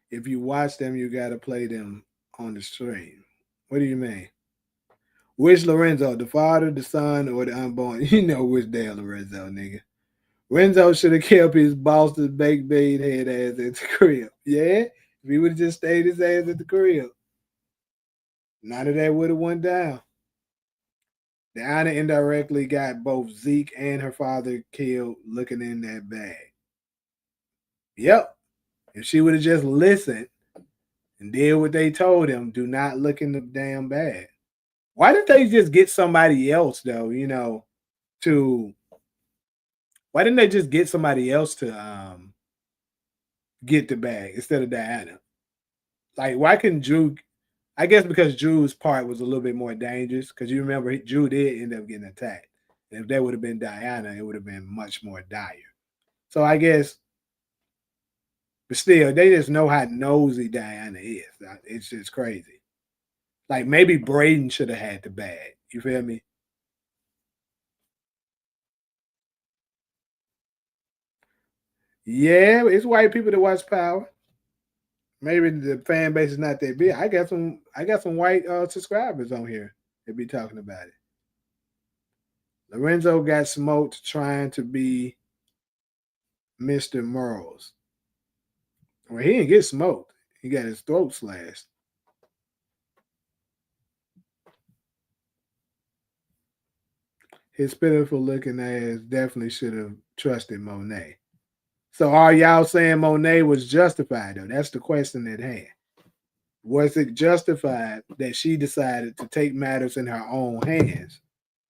If you watch them, you got to play them on the stream. What do you mean? Which Lorenzo, the father, the son, or the unborn? You know which damn Lorenzo, nigga. Lorenzo should have kept his Boston baked bean head ass at the crib. Yeah? If he would have just stayed his ass at the crib, none of that would have went down. Diana indirectly got both Zeke and her father killed looking in that bag. Yep. If she would have just listened and did what they told him, do not look in the damn bag. Why didn't they just get somebody else, though, why didn't they just get somebody else to get the bag instead of Diana? Like, why couldn't Drew? I guess because Drew's part was a little bit more dangerous, because you remember Drew did end up getting attacked. And if that would have been Diana, it would have been much more dire. So I guess, but still, they just know how nosy Diana is. It's just crazy. Like, maybe Braden should have had the bag. You feel me? Yeah, it's white people that watch Power. Maybe the fan base is not that big. I got some white subscribers on here that be talking about it. Lorenzo got smoked trying to be Mr. Merles. Well, he didn't get smoked. He got his throat slashed. His pitiful looking ass definitely should have trusted Monet. So are y'all saying Monet was justified, though? That's the question at hand. Was it justified that she decided to take matters in her own hands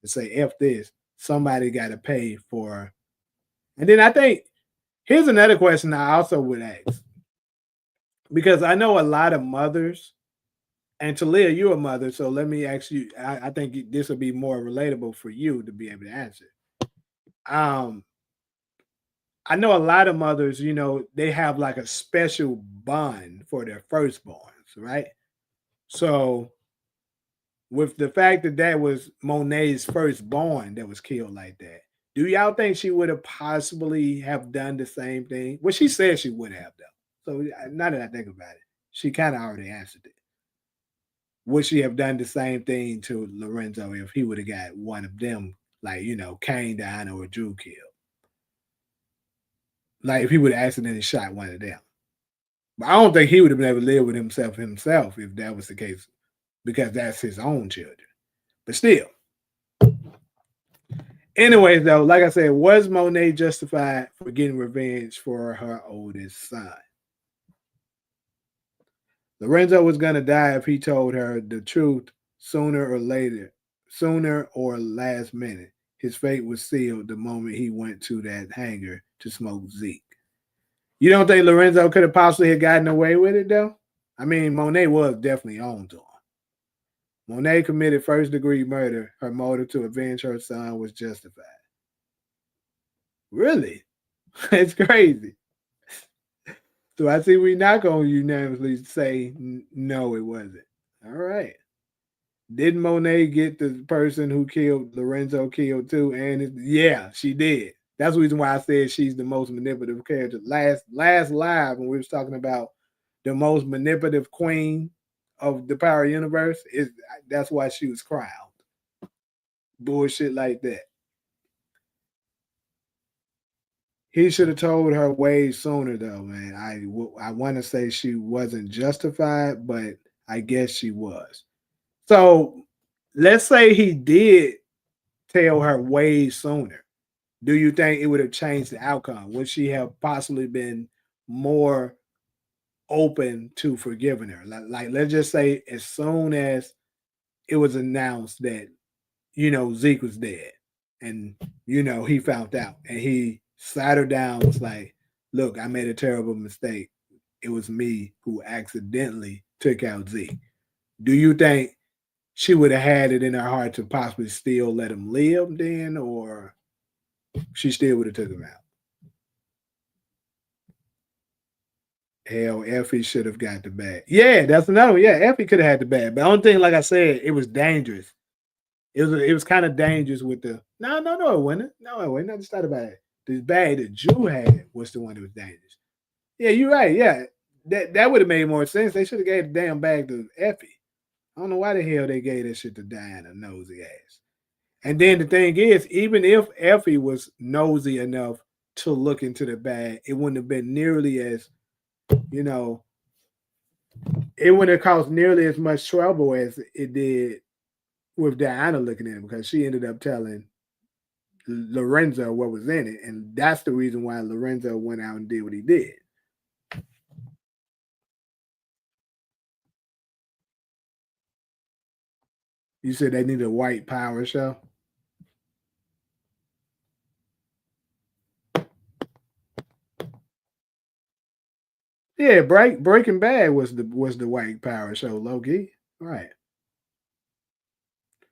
and say, F this, somebody got to pay for. And then I think, here's another question I also would ask. Because I know a lot of mothers, and Talia, you're a mother, so let me ask you, I think this will be more relatable for you to be able to answer. I know a lot of mothers, they have like a special bond for their firstborns, right? So with the fact that was Monet's firstborn that was killed like that, do y'all think she would have possibly have done the same thing? Well, she said she would have, though. So now that I think about it, she kind of already answered it. Would she have done the same thing to Lorenzo if he would have got one of them, like, Kane down or Drew killed? Like if he would have accidentally shot one of them. But I don't think he would have been able to live with himself if that was the case, because that's his own children. But still. Anyways, though, like I said, was Monet justified for getting revenge for her oldest son? Lorenzo was going to die if he told her the truth sooner or last minute. His fate was sealed the moment he went to that hangar to smoke Zeke. You don't think Lorenzo could have possibly have gotten away with it, though? I mean, Monet was definitely on to him. Monet committed first-degree murder. Her motive to avenge her son was justified. Really? It's crazy. So I see we're not going to unanimously say no, it wasn't. All right. Didn't Monet get the person who killed Lorenzo killed too? And yeah, she did. That's the reason why I said she's the most manipulative character. Last live when we was talking about the most manipulative queen of the Power Universe, that's why she was crowned. Bullshit like that. He should have told her way sooner, though, man. I want to say she wasn't justified, but I guess she was. So let's say he did tell her way sooner. Do you think it would have changed the outcome? Would she have possibly been more open to forgiving her? Like let's just say as soon as it was announced that, Zeke was dead and, he found out and he sat her down, was like, look, I made a terrible mistake. It was me who accidentally took out Zeke. Do you think she would have had it in her heart to possibly still let him live then, or she still would have took him out? Hell, Effie should have got the bag. Yeah, that's another one. Yeah, Effie could have had the bag. But the only thing, like I said, it was dangerous. It was kind of dangerous with the no, it wasn't. No, it wasn't. I just thought about it. The bag that Drew had was the one that was dangerous. Yeah, you're right. Yeah. That would have made more sense. They should have gave the damn bag to Effie. I don't know why the hell they gave that shit to Diana, nosy ass. And then the thing is, even if Effie was nosy enough to look into the bag, it wouldn't have been nearly as, it wouldn't have caused nearly as much trouble as it did with Diana looking at it, because she ended up telling Lorenzo what was in it. And that's the reason why Lorenzo went out and did what he did. You said they need a white power show? Yeah, Breaking Bad was the white power show, low-key. Right.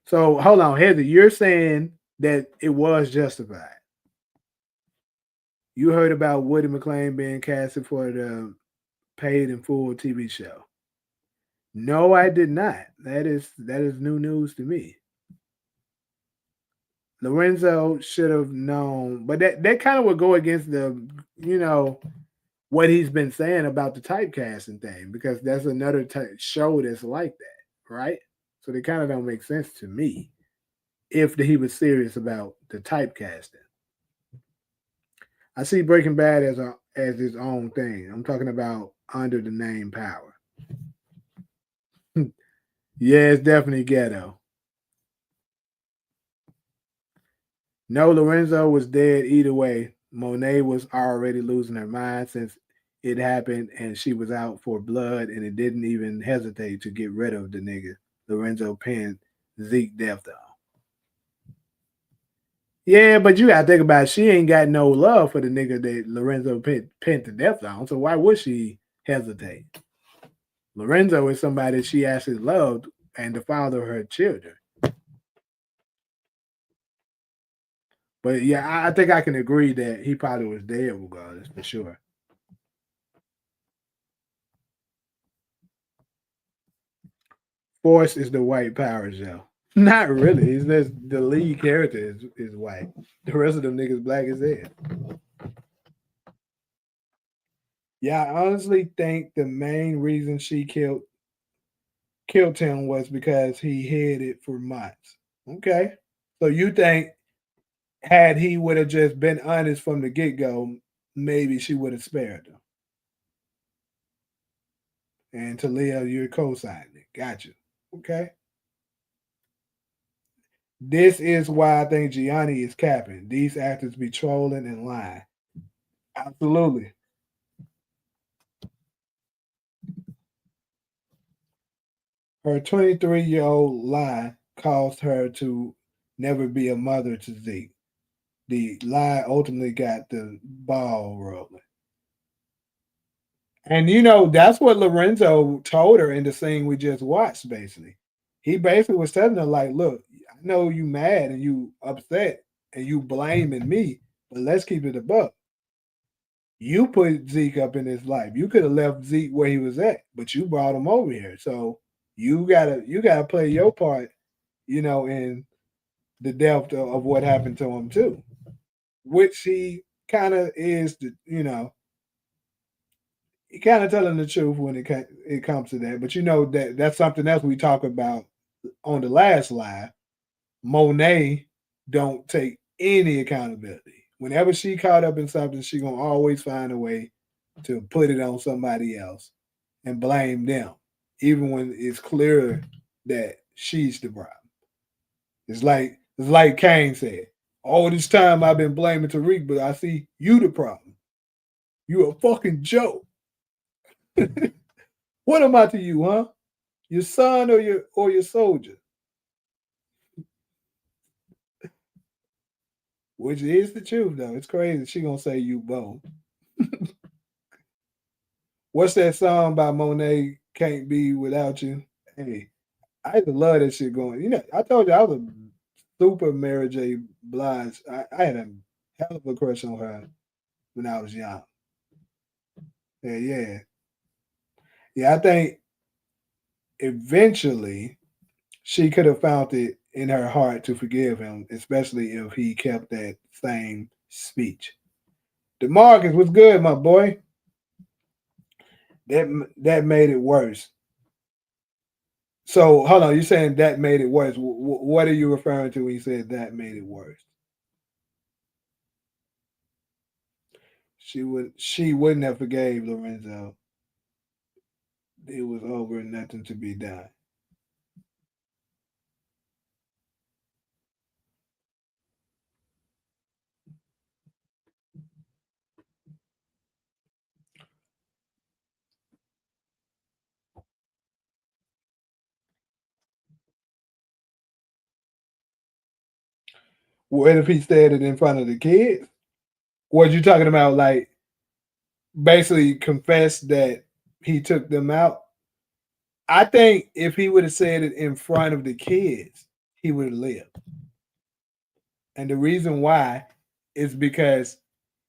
So hold on, Heather, you're saying that it was justified. You heard about Woody McClain being casted for the paid in full TV show. No, I did not. That is new news to me. Lorenzo should have known, but that kind of would go against the, what he's been saying about the typecasting thing, because that's another show that's like that, right? So they kind of don't make sense to me if he was serious about the typecasting. I see Breaking Bad as its own thing. I'm talking about under the name Power. Yeah, it's definitely ghetto. No, Lorenzo was dead either way. Monet was already losing her mind since it happened, and she was out for blood, and it didn't even hesitate to get rid of the nigga Lorenzo pinned Zeke death on. Yeah, but you gotta think about it. She ain't got no love for the nigga that Lorenzo pinned to death on, so why would she hesitate? Lorenzo is somebody she actually loved and the father of her children. But yeah, I think I can agree that he probably was dead regardless, for sure. Force is the white power show. Not really. It's just the lead character is white. The rest of them niggas black as hell. Yeah, I honestly think the main reason she killed him was because he hid it for months. Okay. So you think had he would have just been honest from the get go, maybe she would have spared him. And Talia, you're co-signing it. Gotcha. Okay. This is why I think Gianni is capping. These actors be trolling and lying. Absolutely. Her 23-year-old lie caused her to never be a mother to Zeke. The lie ultimately got the ball rolling. And that's what Lorenzo told her in the scene we just watched, basically. He basically was telling her, like, look, I know you mad and you upset and you blaming me, but let's keep it a buck. You put Zeke up in his life. You could have left Zeke where he was at, but you brought him over here. So you gotta play your part, in the depth of what happened to him too. Which he kind of is he kind of telling the truth when it comes to that. But that's something else we talk about on the last live. Monet don't take any accountability. Whenever she caught up in something, she gonna always find a way to put it on somebody else and blame them, even when it's clear that she's the problem. It's like Kane said. All this time I've been blaming Tariq, but I see you the problem. You a fucking joke. What am I to you, huh? Your son or your soldier? Which is the truth though. It's crazy. She gonna say you both. What's that song by Monet? Can't be without you. Hey, I used to love that shit going. I told you I was a super Mary J. Blige. I had a hell of a crush on her when I was young. Yeah, yeah. Yeah, I think eventually she could have found it in her heart to forgive him, especially if he kept that same speech. DeMarcus, what's good, my boy? That made it worse. So hold on, you're saying that made it worse. What are you referring to when you said that made it worse? She wouldn't have forgave Lorenzo. It was over, nothing to be done. What if he said it in front of the kids? Was you talking about like basically confess that he took them out? I think if he would have said it in front of the kids, he would have lived. And the reason why is because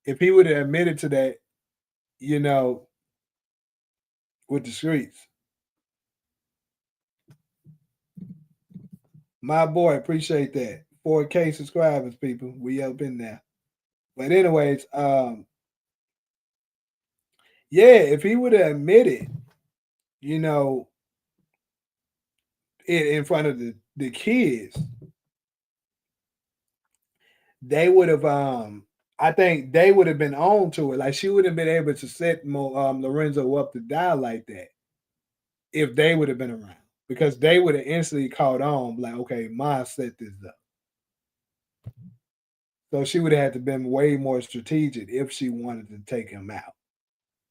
if he would have admitted to that, you know, with the streets, my boy, appreciate that. 4K subscribers, people. We up in there. But anyways, yeah, if he would have admitted, you know, it in front of the kids, they would have I think they would have been on to it. Like she would have been able to set Lorenzo up to die like that if they would have been around. Because they would have instantly caught on, like, okay, Ma set this up. So she would have had to been way more strategic if she wanted to take him out.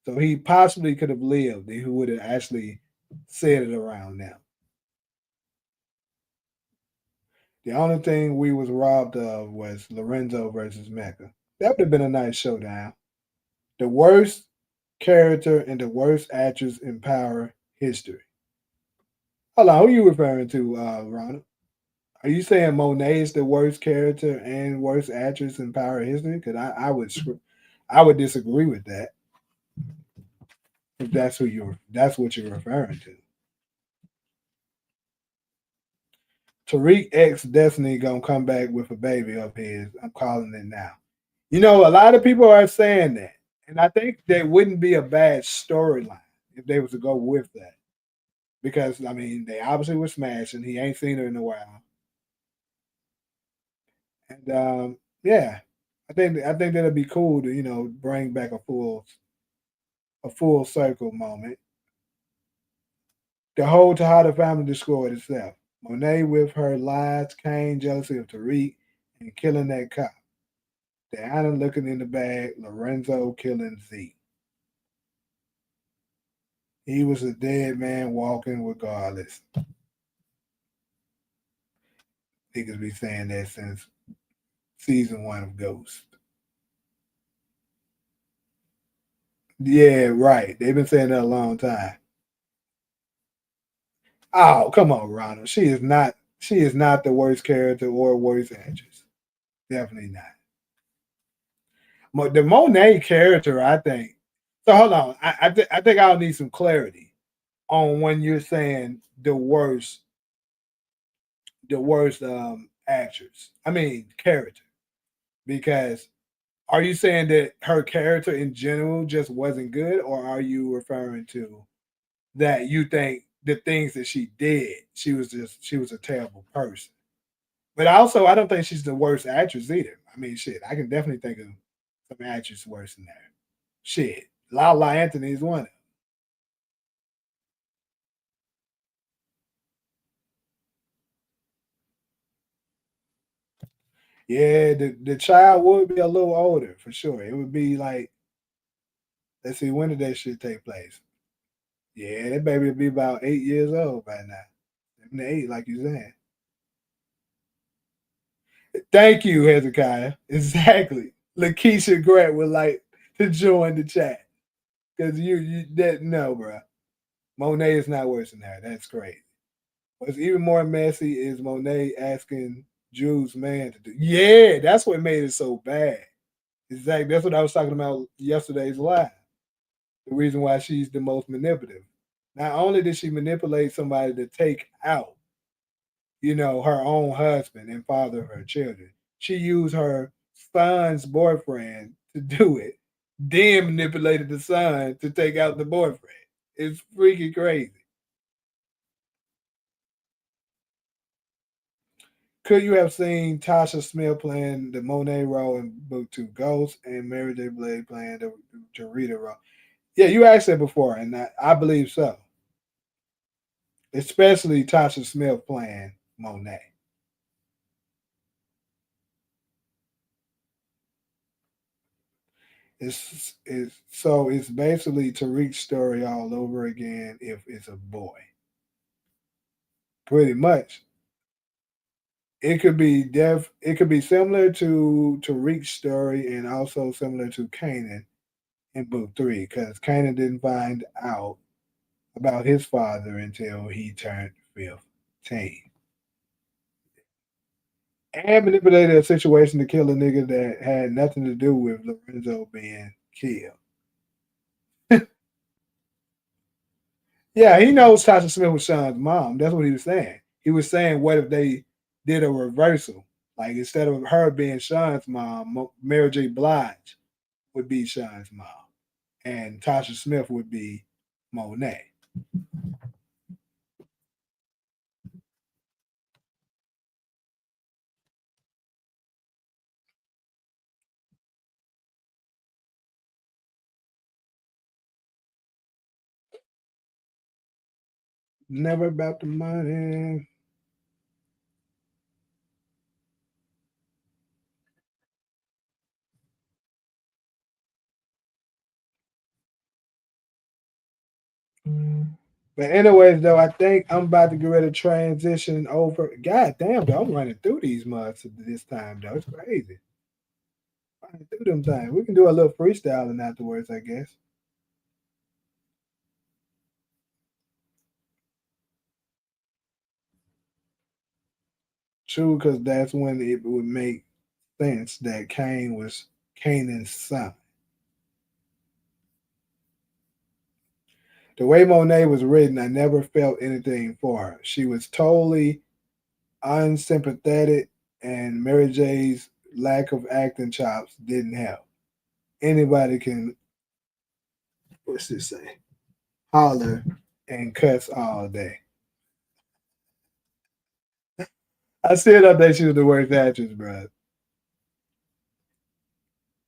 So he possibly could have lived if he would have actually said it around now. The only thing we was robbed of was Lorenzo versus Mecca. That would have been a nice showdown. The worst character and the worst actress in Power history. Hold on, who are you referring to, Ronald? Are you saying Monet is the worst character and worst actress in Power history? Because I would disagree with that. If that's what you're referring to. Tariq X Destiny gonna come back with a baby of his. I'm calling it now. A lot of people are saying that, And I think there wouldn't be a bad storyline if they was to go with that. Because I mean, they obviously were smashing. He ain't seen her in a while, and yeah, I think that'd be cool to bring back a full circle moment. The whole Tejada family destroyed itself. Monet with her lies, Kane jealousy of Tariq, and killing that cop. Diana looking in the bag, Lorenzo killing Zeke. He was a dead man walking regardless. Niggas be saying that since season one of Ghost. Yeah, right. They've been saying that a long time. Oh, come on, Ronald. She is not. She is not the worst character or worst actress. Definitely not. The Monet character, I think. So hold on. I think I'll need some clarity on when you're saying the worst actress. I mean character, because are you saying that her character in general just wasn't good, or are you referring to that you think the things that she did, she was a terrible person? But also, I don't think she's the worst actress either. I mean, shit, I can definitely think of some actress worse than that. Shit, Lala Anthony is one of them. Yeah, the child would be a little older for sure. It would be like, let's see, when did that shit take place? Yeah, that baby would be about 8 years old by now. 7 to 8, like you saying. Thank you, Hezekiah. Exactly. Lakeisha Grant would like to join the chat. Because you that no, bro. Monet is not worse than that. That's great. What's even more messy is Monet asking Drew's man to do. Yeah, that's what made it so bad. Exactly. That's what I was talking about yesterday's live. The reason why she's the most manipulative. Not only did she manipulate somebody to take out, her own husband and father of her children, she used her son's boyfriend to do it, then manipulated the son to take out the boyfriend. It's freaking crazy. Could you have seen Tasha Smith playing the Monet role in Book Two Ghost and Mary J. Blade playing the Jarita role? Yeah, you asked that before, and I believe so. Especially Tasha Smith playing Monet. It's basically Tariq's story all over again if it's a boy. Pretty much. It could be similar to Tariq's story and also similar to Kanan in book three, because Kanan didn't find out about his father until he turned 15. And manipulated a situation to kill a nigga that had nothing to do with Lorenzo being killed. Yeah, he knows Tasha Smith was Sean's mom. That's what he was saying. He was saying, what if they did a reversal? Like, instead of her being Sean's mom, Mary J. Blige would be Sean's mom, and Tasha Smith would be Monet. Never about the money. But anyways, though, I think I'm about to get ready to transition over. God damn, though, I'm running through these months this time, though. It's crazy. Running through them times. We can do a little freestyling afterwards, I guess. True, because that's when it would make sense that Cain was Canaan's son. The way Monet was written, I never felt anything for her. She was totally unsympathetic, and Mary J's lack of acting chops didn't help. Anybody can what's this say? Holler and cuss all day. I still don't think she was the worst actress, bro.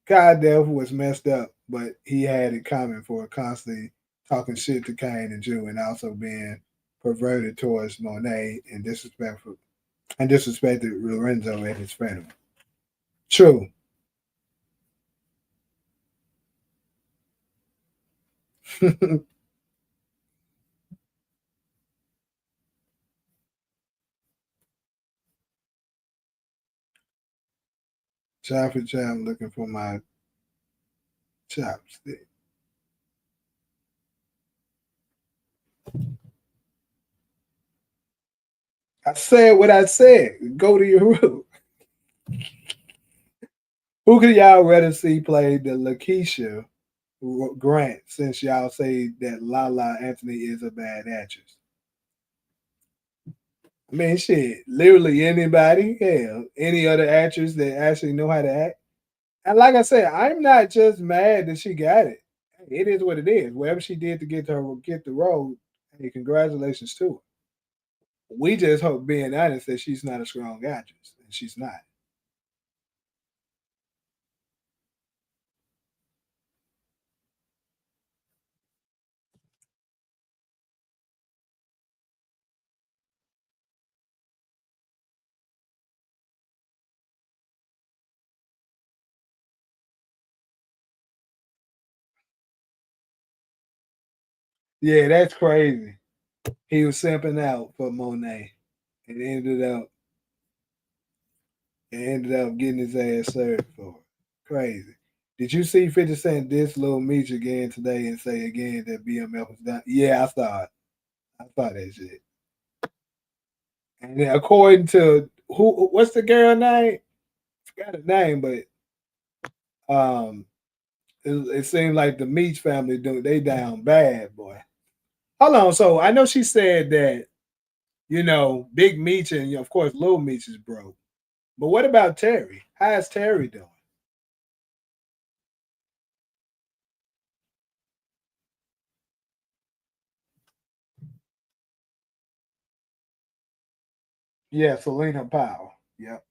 Goddamn was messed up, but he had it coming for constantly talking shit to Kane and Jew and also being perverted towards Monet and disrespected Lorenzo at his funeral. True. Chopper chop looking for my chopstick. I said what I said. Go to your room. Who could y'all rather see play the Lakeisha Grant since y'all say that Lala Anthony is a bad actress? I mean, shit, literally anybody, hell, any other actress that actually know how to act. And like I said, I'm not just mad that she got it. It is what it is. Whatever she did to get the role, hey, congratulations to her. We just hope, being honest, that she's not a strong actress, and she's not. Yeah, that's crazy. He was simping out for Monet and ended up getting his ass served for it. Crazy. Did you see 50 Cent diss Lil Meech again today and say again that BMF was done? Yeah, I saw it. I saw that shit. And then according to what's the girl name? I forgot her name, but it seemed like the Meech family they down bad, boy. Hold on, so I know she said that Big Meech and of course Lil Meech is broke. But what about Terry? How is Terry doing? Yeah, Selena Powell. Yep.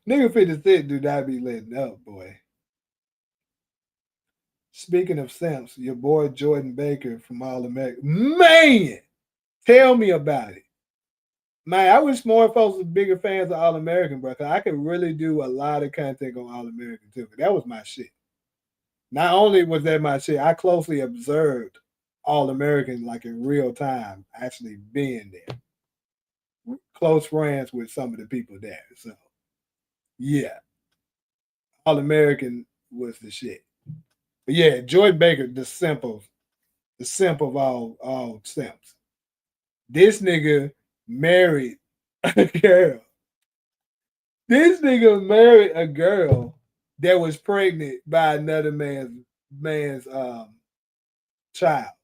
Nigga 50 Cent do not be letting up, boy. Speaking of simps, your boy Jordan Baker from All American. Man, tell me about it. Man, I wish more folks were bigger fans of All American, bro. Cause I could really do a lot of content on All American too. That was my shit. Not only was that my shit, I closely observed All American like in real time, actually being there. Close friends with some of the people there. So yeah, All American was the shit. But yeah, Jordan Baker, the simp of all simps. This nigga married a girl. This nigga married a girl that was pregnant by another man's child.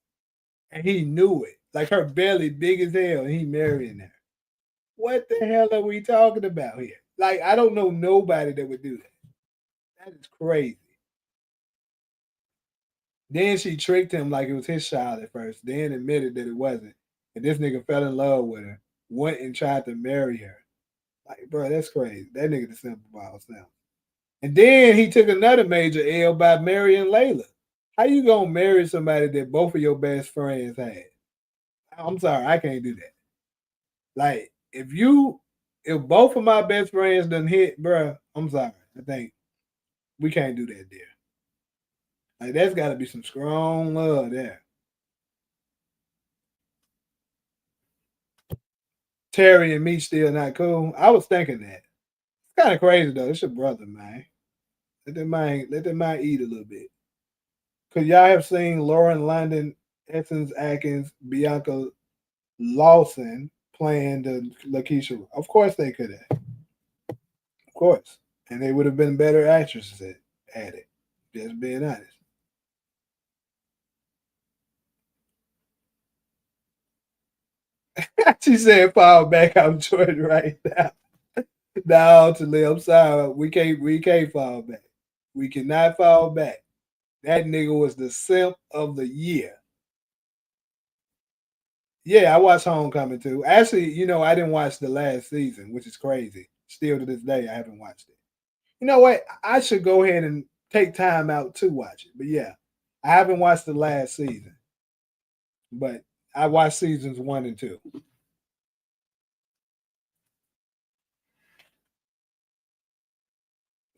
And he knew it. Like her belly big as hell, and he marrying her. What the hell are we talking about here? Like, I don't know nobody that would do that. That is crazy. Then she tricked him like it was his child at first, then admitted that it wasn't. And this nigga fell in love with her, went and tried to marry her. Like, bro, that's crazy. That nigga the simple balls now. And then he took another major L by marrying Layla. How you gonna marry somebody that both of your best friends had? I'm sorry, I can't do that. Like, if both of my best friends done hit, bro, I'm sorry. I think we can't do that there. Like, that's got to be some strong love there. Terry and me still not cool. I was thinking that. It's kind of crazy though. It's your brother, man. Let that man eat a little bit. Could y'all have seen Lauren London, Essence Atkins, Bianca Lawson playing the Lakeisha? Of course they could have. Of course. And they would have been better actresses at it. Just being honest. She said, fall back on Jordan right now. No, to live. I'm sorry. We can't fall back. We cannot fall back. That nigga was the simp of the year. Yeah, I watched Homecoming too. Actually, I didn't watch the last season, which is crazy. Still to this day, I haven't watched it. You know what? I should go ahead and take time out to watch it. But yeah, I haven't watched the last season, but I watched seasons 1 and 2.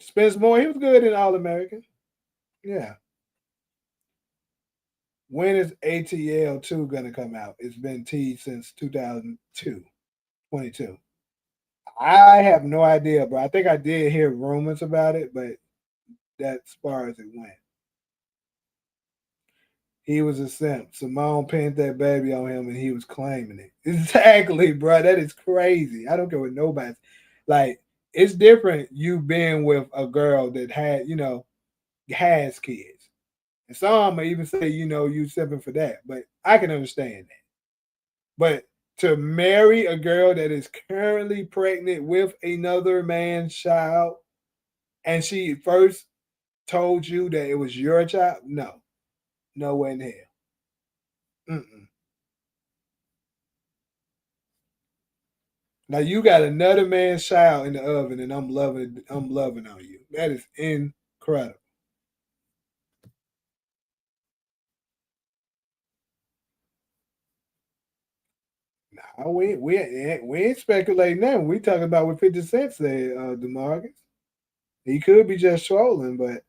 Spence Moore, he was good in All American. Yeah. When is ATL 2 gonna come out? It's been teased since 2002, 22. I have no idea, bro. I think I did hear rumors about it, but that's as far as it went. He was a simp. Simone pinned that baby on him and he was claiming it. Exactly, bro. That is crazy. I don't care what nobody's like. It's different you being with a girl that has kids. And some may even say, you simping for that. But I can understand that. But to marry a girl that is currently pregnant with another man's child and she first told you that it was your child, no. No way in hell. Mm-mm. Now you got another man's child in the oven, and I'm loving on you. That is incredible. Now we ain't speculating now. We talking about what 50 Cent said, Demarcus. He could be just trolling, but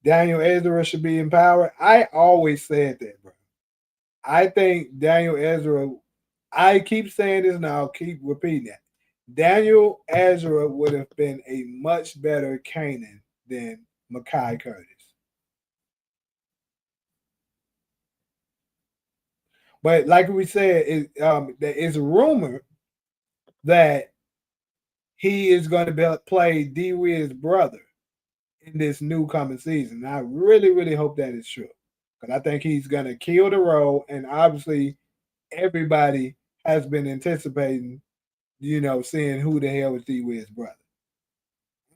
Daniel Ezra should be in power. I always said that, bro. I think Daniel Ezra. I keep saying this, and I'll keep repeating that. Daniel Ezra would have been a much better Kanan than Makai Curtis. But like we said, there is a rumor that he is going to play D Wiz's brother in this new coming season. And I really, really hope that is true because I think he's going to kill the role. And obviously, everybody has been anticipating, seeing who the hell is D Wiz's brother.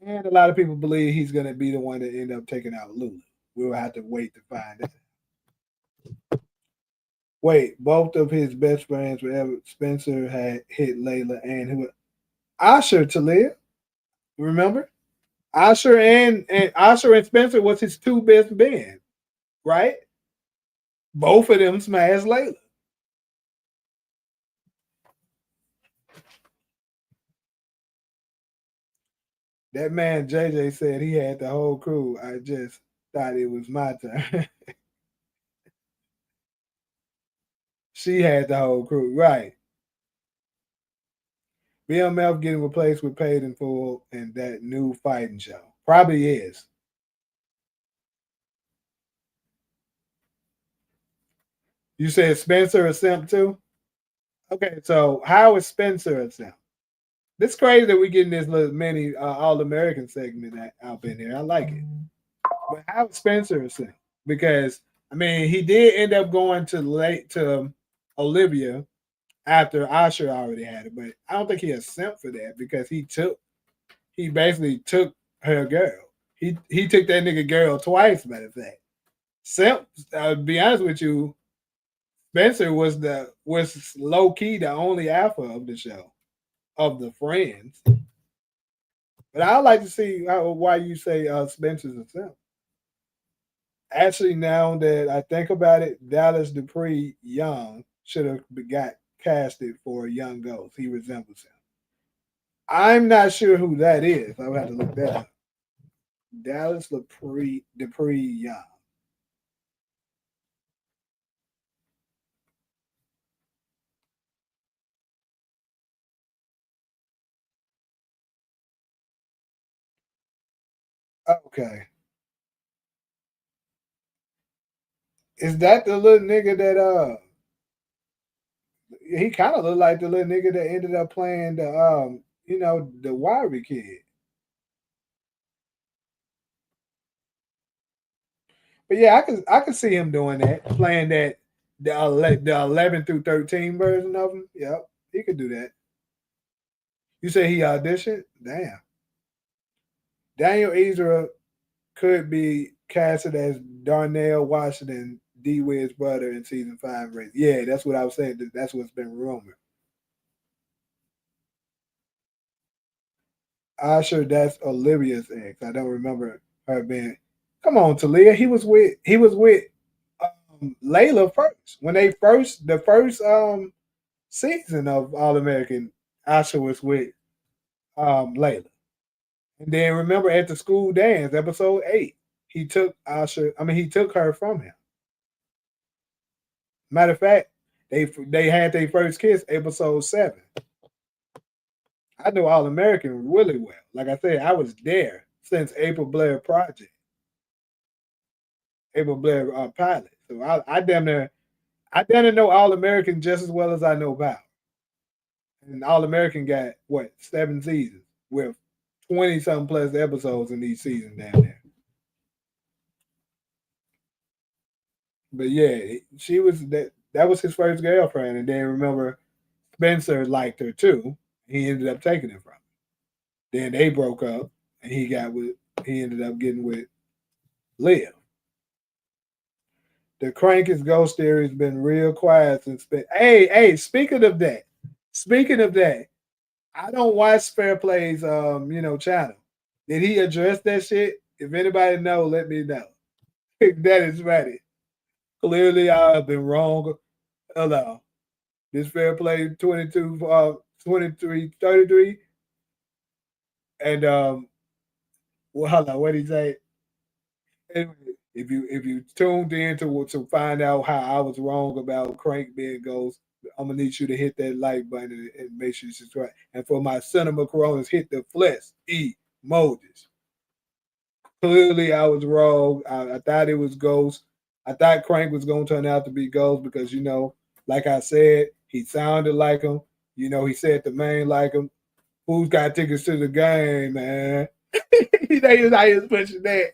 And a lot of people believe he's going to be the one that end up taking out Lula. We'll have to wait to find out. Wait, both of his best friends were ever Spencer had hit Layla and who Asher Talia. Remember? Asher and Spencer was his two best bands, right? Both of them smashed Layla. That man JJ said he had the whole crew. I just thought it was my turn. She had the whole crew, right? BMF getting replaced with Paid in Full and that new fighting show. Probably is. You said Spencer a simp too? Okay, so how is Spencer a simp? This crazy that we getting this little mini All American segment out in here. I like it. But how is Spencer a simp? Because I mean, he did end up going to Olivia after Usher already had it, but I don't think he a simp for that because he basically took her girl. He took that nigga girl twice. Matter of fact, simp. To be honest with you, Spencer was low key the only alpha of the show of the friends. But I'd like to see why you say Spencer's a simp. Actually, now that I think about it, Dallas Dupree Young should have got casted for Young Ghost. He resembles him. I'm not sure who that is. I would have to look that up. Dallas Dupree Young. Okay. Is that the little nigga that he kind of looked like the little nigga that ended up playing the Wiry kid. But yeah, I could see him doing that, playing that the 11 through 13 version of him. Yep, he could do that. You say he auditioned? Damn. Daniel Ezra could be casted as Darnell Washington, D. Wid's brother in season 5. Yeah, that's what I was saying. That's what's been rumored. Usher, that's Olivia's ex. I don't remember her being. Come on, Talia. He was with Layla first when they the first season of All American. Usher was with Layla, and then remember at the school dance, episode 8, he took Usher. I mean, he took her from him. Matter of fact, they had their first kiss episode 7. I know All American really well. Like I said, I was there since April Blair Project, April Blair pilot. So I damn near know All American just as well as I know Bow. And All American got what 7 seasons with 20 something plus episodes in each season down there. But yeah, she was that. That was his first girlfriend, and then remember Spencer liked her too. He ended up taking it from her. Then they broke up, and he ended up getting with Liv. The Crankest Ghost theory has been real quiet since. Hey, speaking of that, I don't watch Fair Play's channel. Did he address that shit? If anybody know, let me know. That is funny. Clearly, I have been wrong. Hello, this Fair Play 22, 23, 33, and well, hold on, what did he say? Anyway, if you tuned in to find out how I was wrong about Crank being Ghost, I'm gonna need you to hit that like button and make sure you subscribe. And for my cinema coronas, hit the flesh emojis. Clearly, I was wrong. I thought it was Ghost. I thought Crank was gonna turn out to be Ghost because like I said, he sounded like him. He said the main like him. Who's got tickets to the game, man? He was out here pushing that.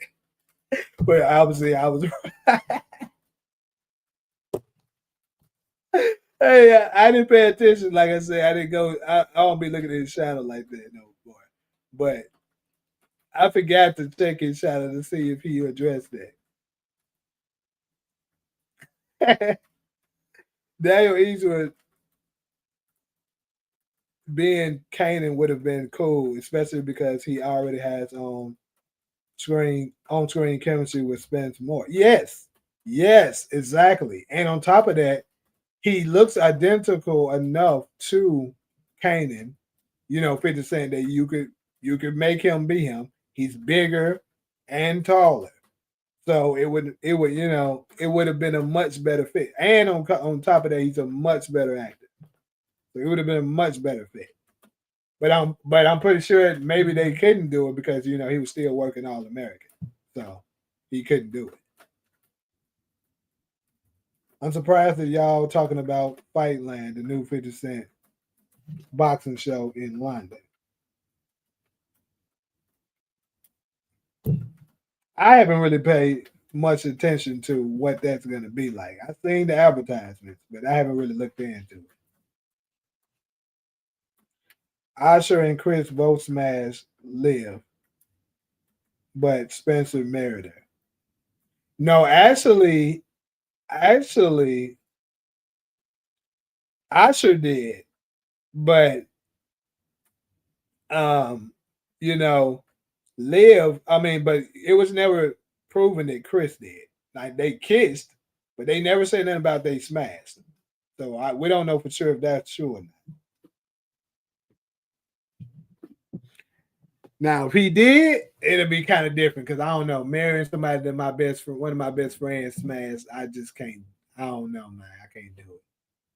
But obviously, I was. Hey, I didn't pay attention. Like I said, I didn't go. I don't be looking at his channel like that no more. But I forgot to check his channel to see if he addressed that. Daniel Eastwood being Kanan would have been cool, especially because he already has on screen chemistry with Spence Moore. Yes, exactly. And on top of that, he looks identical enough to Kanan. 50 Cent that you could make him be him. He's bigger and taller. So it would have been a much better fit. And on top of that, he's a much better actor. So it would have been a much better fit. But I'm pretty sure maybe they couldn't do it because he was still working All American. So he couldn't do it. I'm surprised that y'all talking about Fightland, the new 50 Cent boxing show in London. I haven't really paid much attention to what that's going to be like. I've seen the advertisements, but I haven't really looked into it. Usher and Chris both smashed Liv, but Spencer married her. No, actually, Usher did, but um, you know, Liv. I mean, but it was never proven that Chris did. Like they kissed, but they never said nothing about they smashed. So we don't know for sure if that's true or not. Now, if he did, it'll be kind of different because I don't know. Marrying somebody that one of my best friends smashed, I just can't. I don't know, man. I can't do it.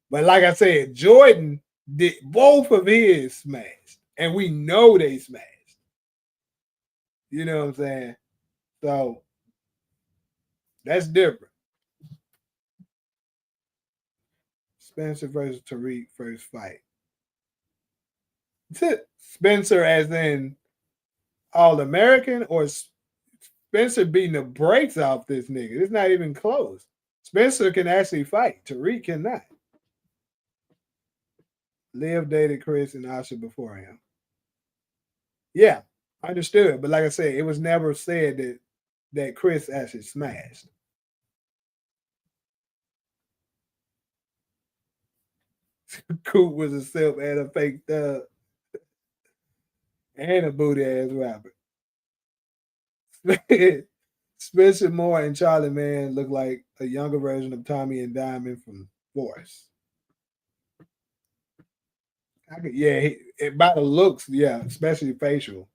But like I said, Jordan did both of his smashed, and we know they smashed. You know what I'm saying? So that's different. Spencer versus Tariq first fight. Spencer as in All American or Spencer beating the brakes off this nigga. It's not even close. Spencer can actually fight. Tariq cannot. Liv dated Chris and Asha before him. Yeah, I understood. But like I said, it was never said that Chris actually smashed. Coop was a simp and a fake thug and a booty ass rapper. Spencer Moore and Charlie Man look like a younger version of Tommy and Diamond from Force. Yeah, by the looks, yeah, especially facial.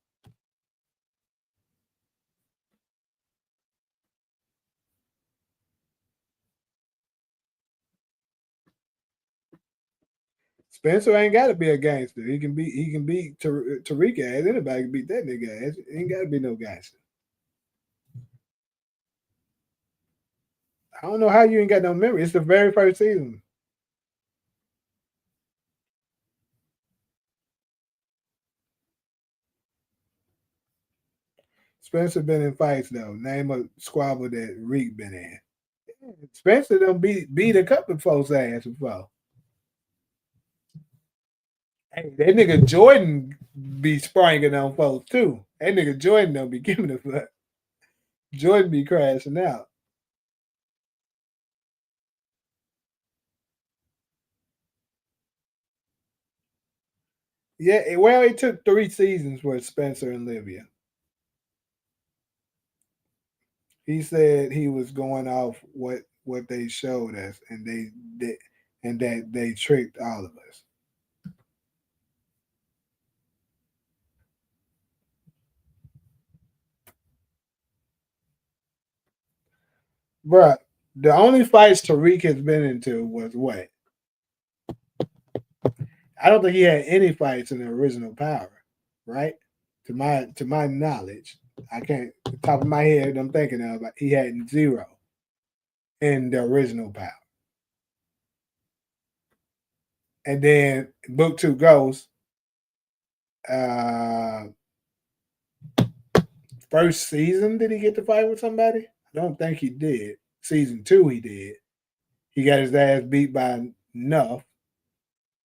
Spencer ain't got to be a gangster. He can beat Tariq ass. Anybody can beat that nigga ass. He ain't got to be no gangster. I don't know how you ain't got no memory. It's the very first season. Spencer been in fights though. Name a squabble that Reek been in. Spencer done beat a couple of folks ass before. Hey, that nigga Jordan be springing on folks too. That nigga Jordan don't be giving a fuck. Jordan be crashing out. Yeah, well, it took 3 seasons for Spencer and Livia. He said he was going off what they showed us, and that they tricked all of us. Bruh, the only fights Tariq has been into was what? I don't think he had any fights in the original Power, right? To my knowledge, I can't top of my head. I'm thinking of he had zero in the original Power, and then Book Two Ghost. Uh, First season, did he get to fight with somebody? I don't think he did. Season 2, he did. He got his ass beat by Nuff.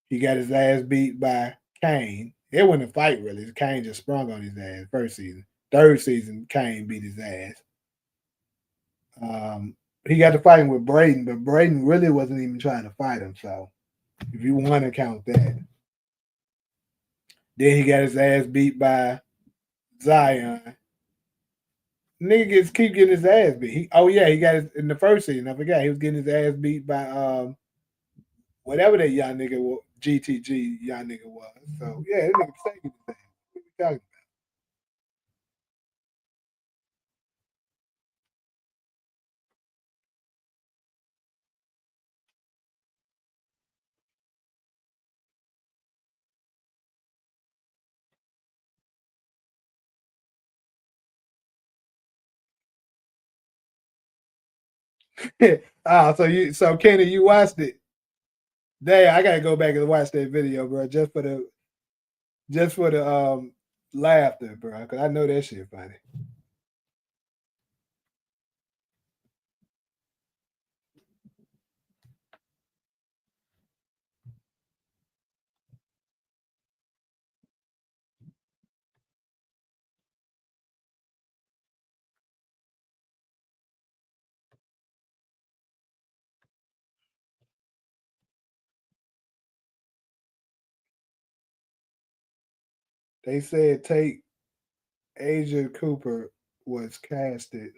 He got his ass beat by Kane. It wasn't a fight really. Kane just sprung on his ass first season. Third season, Kane beat his ass. He got to fighting with Braden, but Braden really wasn't even trying to fight him. So if you want to count that, then he got his ass beat by Zion. Nigga keep getting his ass beat. He got his in the first season. I forgot he was getting his ass beat by whatever that young nigga GTG young nigga was. So yeah, that nigga taking his ass. What you talking about? So Kenny, you watched it. Damn, I gotta go back and watch that video, bro, just for the laughter, bro, because I know that shit funny. They said take Asia Cooper was casted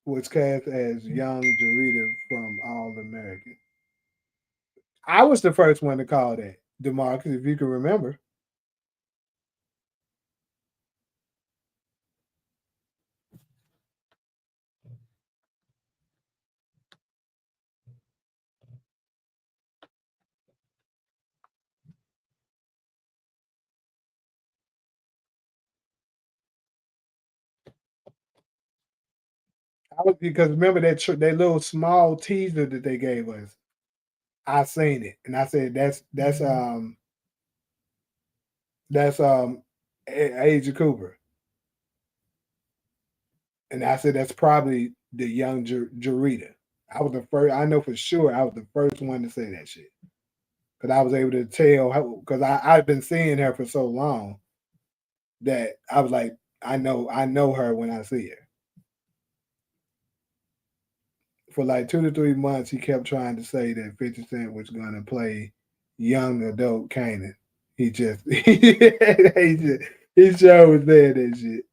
was cast as young Jarita from All American. I was the first one to call that, DeMarcus, if you can remember. I was because remember that little small teaser that they gave us. I seen it and I said that's Asia Cooper, and I said that's probably the young Jarita. I was the first. I know for sure I was the first one to say that shit. because I was able to tell because I've been seeing her for so long that I was like, I know her when I see her. For like 2 to 3 months, he kept trying to say that 50 Cent was going to play young adult Kanan. He just he sure was there that shit.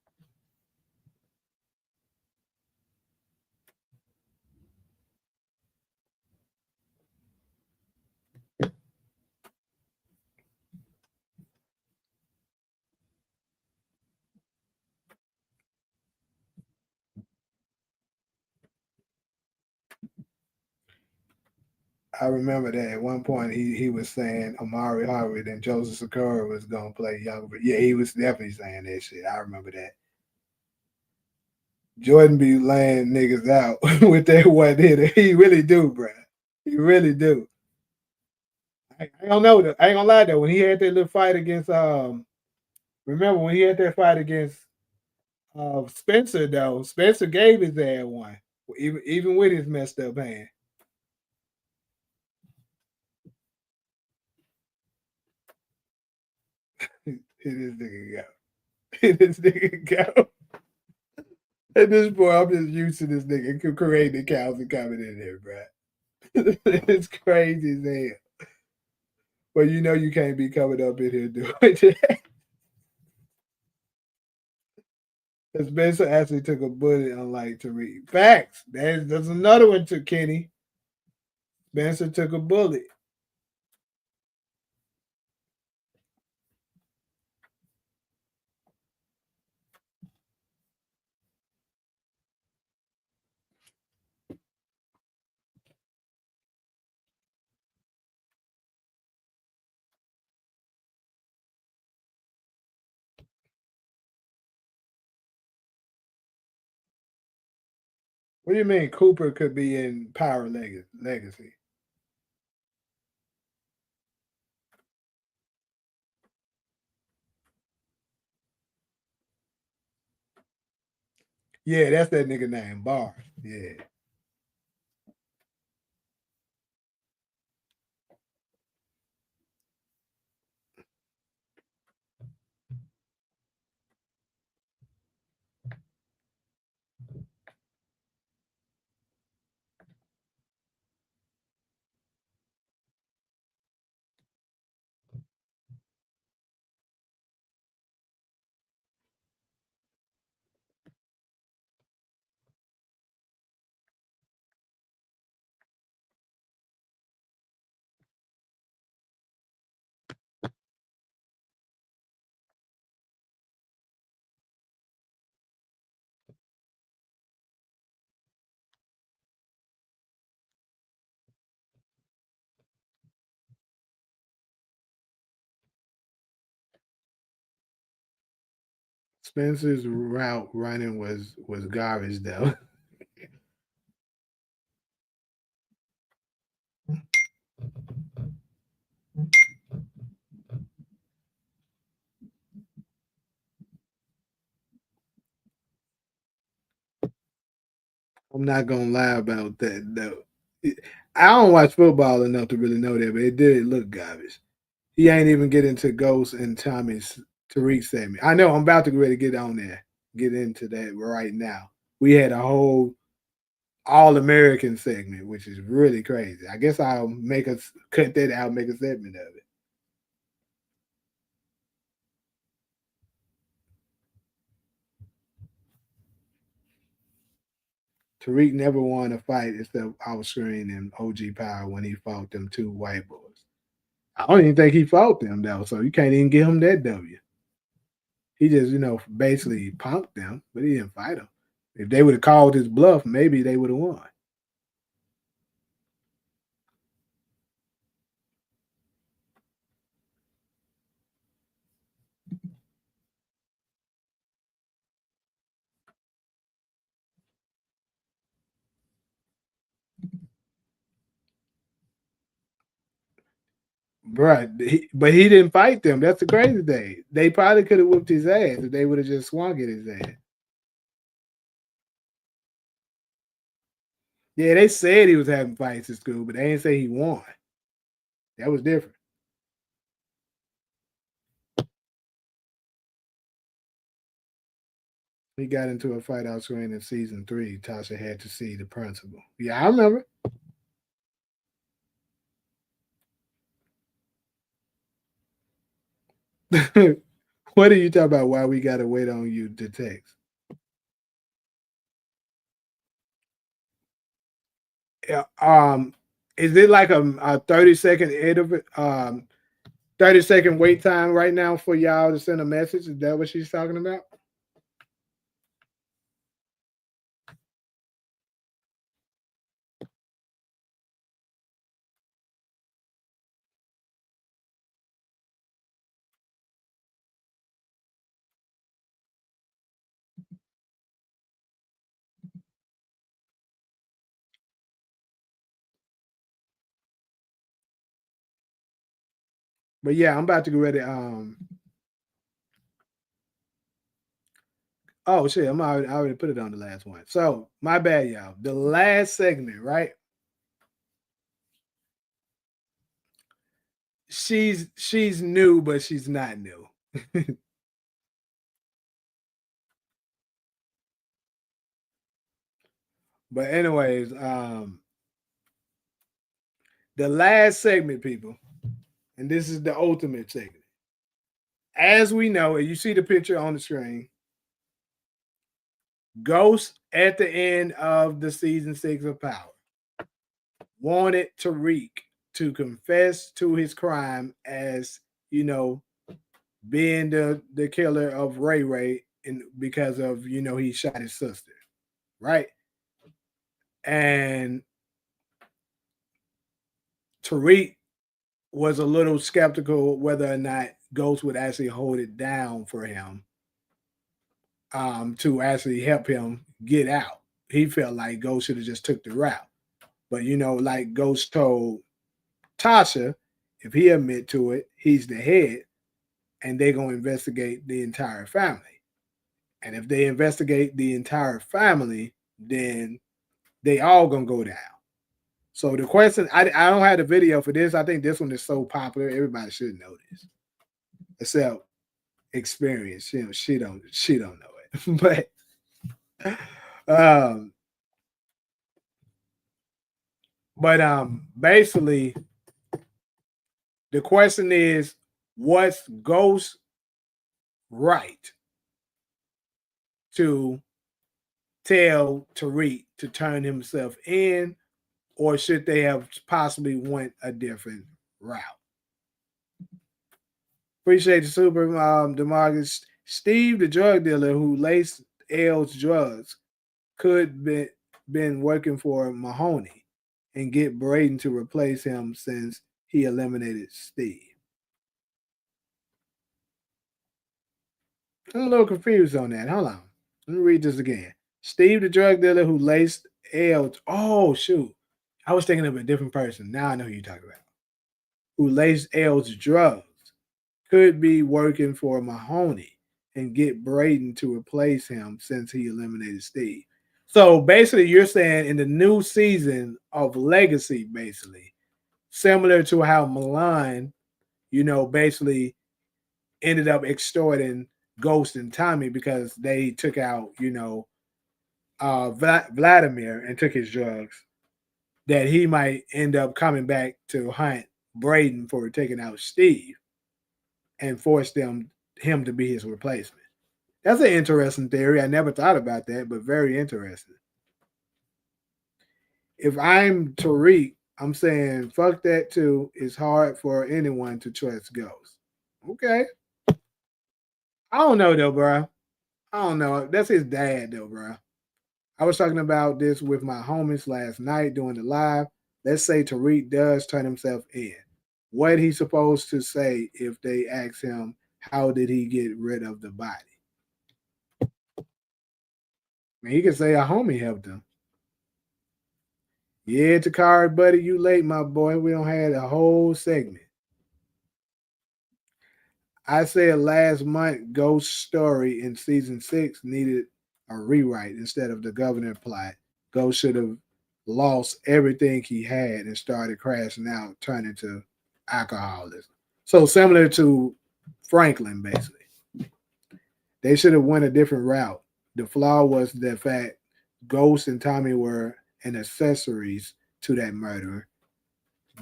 I remember that at one point he was saying Amari Harvard and Joseph Sakura was gonna play young, but yeah, he was definitely saying that shit. I remember that. Jordan be laying niggas out with that one hitter. He really do, bro. He really do. I don't know. I ain't gonna lie though. When he had that little fight against remember when he had that fight against Spencer though, Spencer gave his ass one, even with his messed up hand. Here this nigga go. Here this nigga go. At this point, I'm just used to this nigga creating accounts and coming in there, bro. It's crazy as hell. But you know you can't be coming up in here doing that. Spencer actually took a bullet, unlike Tariq. Facts. That's another one to Kenny. Spencer took a bullet. What do you mean Cooper could be in Power Legacy? Yeah, that's that nigga name, Bar. Yeah. Spencer's route running was garbage though. I'm not gonna lie about that though. I don't watch football enough to really know that, but it did look garbage. He ain't even get into Ghost and Tommy's Tariq segment. I know I'm about to really get on there, get into that right now. We had a whole All American segment, which is really crazy. I guess I'll make us cut that out, make a segment of it. Tariq never won a fight except off screen and OG Power when he fought them two white boys. I don't even think he fought them though, so you can't even give him that W. He just, basically punked them, but he didn't fight them. If they would have called his bluff, maybe they would have won. But he didn't fight them. That's the crazy thing. They probably could have whooped his ass if they would have just swung at his ass. Yeah, they said he was having fights at school, but they didn't say he won. That was different. He got into a fight out screen in season 3. Tasha had to see the principal. Yeah, I remember. What are you talking about? Why we gotta wait on you to text? Yeah, is it like a 30-second 30-second wait time right now for y'all to send a message? Is that what she's talking about? But yeah, I'm about to get ready. Oh shit, I already put it on the last one. So my bad, y'all. The last segment, right? She's new, but she's not new. But anyways, the last segment, people, and this is the ultimate segment. As we know, and you see the picture on the screen, Ghost at the end of the season 6 of Power wanted Tariq to confess to his crime as, being the killer of Ray Ray and because of, he shot his sister, right? And Tariq was a little skeptical whether or not Ghost would actually hold it down for him, to actually help him get out. He felt like Ghost should have just took the route. But like Ghost told Tasha, if he admit to it, he's the head, and they're gonna investigate the entire family. And if they investigate the entire family, then they all gonna go down. So the question, I don't have the video for this. I think this one is so popular, everybody should know this. Except experience. She don't know it. um basically the question is, what's Ghost right to tell Tariq to turn himself in, or should they have possibly went a different route? Appreciate the super, Demarcus. Steve, the drug dealer who laced L's drugs, could be been working for Mahoney and get Braden to replace him since he eliminated Steve. I'm a little confused on that. Hold on. Let me read this again. Steve, the drug dealer who laced L. Oh, shoot. I was thinking of a different person. Now I know who you're talking about. Who laced L's drugs could be working for Mahoney and get Braden to replace him since he eliminated Steve. So basically, you're saying in the new season of Legacy, basically, similar to how Milan, basically ended up extorting Ghost and Tommy because they took out, Vladimir and took his drugs, that he might end up coming back to hunt Braden for taking out Steve and force him to be his replacement. That's an interesting theory. I never thought about that, but very interesting. If I'm Tariq, I'm saying fuck that too. It's hard for anyone to trust Ghost. Okay. I don't know though, bro. I don't know. That's his dad though, bro. I was talking about this with my homies last night doing the live. Let's say Tariq does turn himself in. What he supposed to say if they ask him how did he get rid of the body? I mean, he could say a homie helped him. Yeah, Takari, buddy, you late, my boy. We don't have a whole segment. I said last month, Ghost story in season 6 needed a rewrite instead of the governor plot. Ghost should have lost everything he had and started crashing out, turning to alcoholism. So similar to Franklin, basically. They should have went a different route. The flaw was the fact Ghost and Tommy were an accessories to that murder.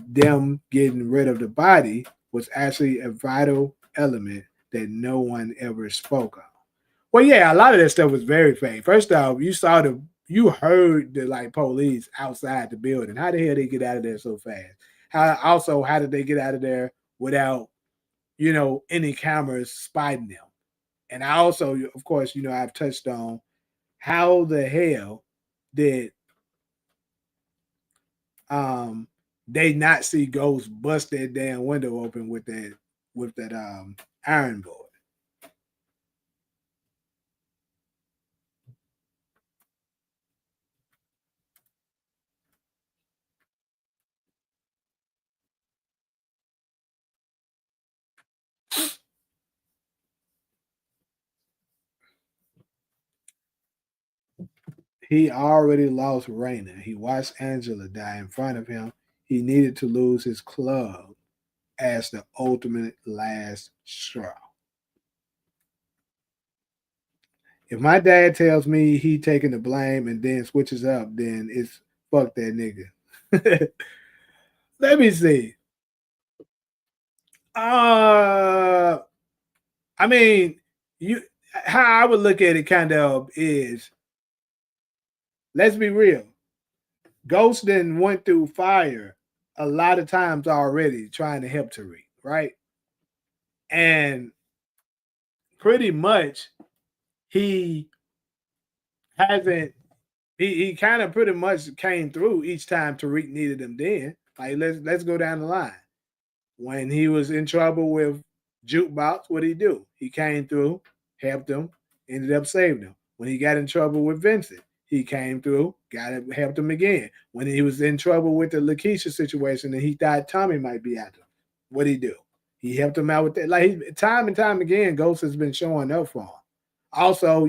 Them getting rid of the body was actually a vital element that no one ever spoke of. Well, yeah, a lot of that stuff was very fake. First off, you heard the like police outside the building. How the hell they get out of there so fast? How did they get out of there without any cameras spotting them? And I also, of course, I've touched on how the hell did um they not see Ghost bust that damn window open with that iron board. He already lost Raina. He watched Angela die in front of him. He needed to lose his club as the ultimate last straw. If my dad tells me he taking the blame and then switches up, then it's fuck that nigga. Let me see. Uh, I mean, you how I would look at it kind of is, let's be real. Ghost then went through fire a lot of times already trying to help Tariq, right? And pretty much he hasn't he kind of pretty much came through each time Tariq needed him then. Like let's go down the line. When he was in trouble with Jukebox, what did he do? He came through, helped him, ended up saving him. When he got in trouble with Vincent, he came through, helped him again. When he was in trouble with the Lakeisha situation and he thought Tommy might be after him, what did he do? He helped him out with that. Like time and time again, Ghost has been showing up for him. Also,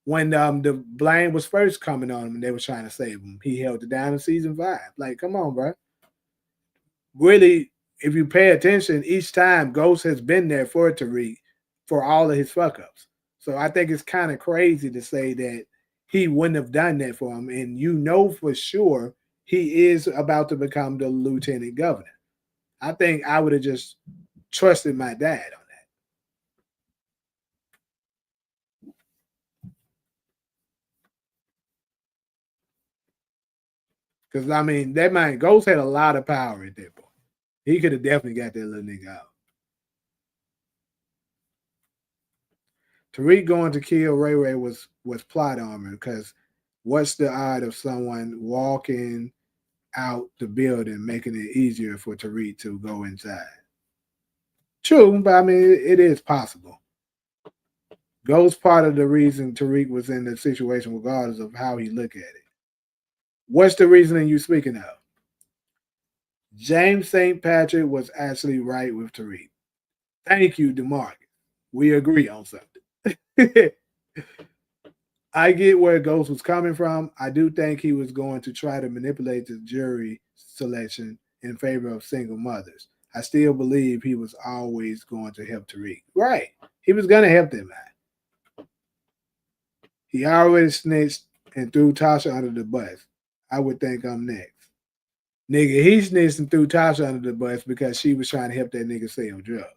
when the blame was first coming on him and they were trying to save him, he held it down in season 5. Like, come on, bro. Really, if you pay attention, each time Ghost has been there for Tariq for all of his fuck ups. So I think it's kind of crazy to say that he wouldn't have done that for him. And for sure he is about to become the lieutenant governor. I think I would have just trusted my dad on that. Because, I mean, that man, Ghost had a lot of power at that point. He could have definitely got that little nigga out. Tariq going to kill Ray Ray was plot armor because what's the odd of someone walking out the building making it easier for Tariq to go inside? True, but I mean it is possible. Ghost part of the reason Tariq was in the situation, regardless of how he look at it. What's the reasoning you speaking of? James St. Patrick was actually right with Tariq. Thank you, DeMarcus. We agree on something. I get where Ghost was coming from. I do think he was going to try to manipulate the jury selection in favor of single mothers. I still believe he was always going to help Tariq. Right. He was going to help them out. He already snitched and threw Tasha under the bus. I would think I'm next. Nigga, he snitched and threw Tasha under the bus because she was trying to help that nigga sell drugs.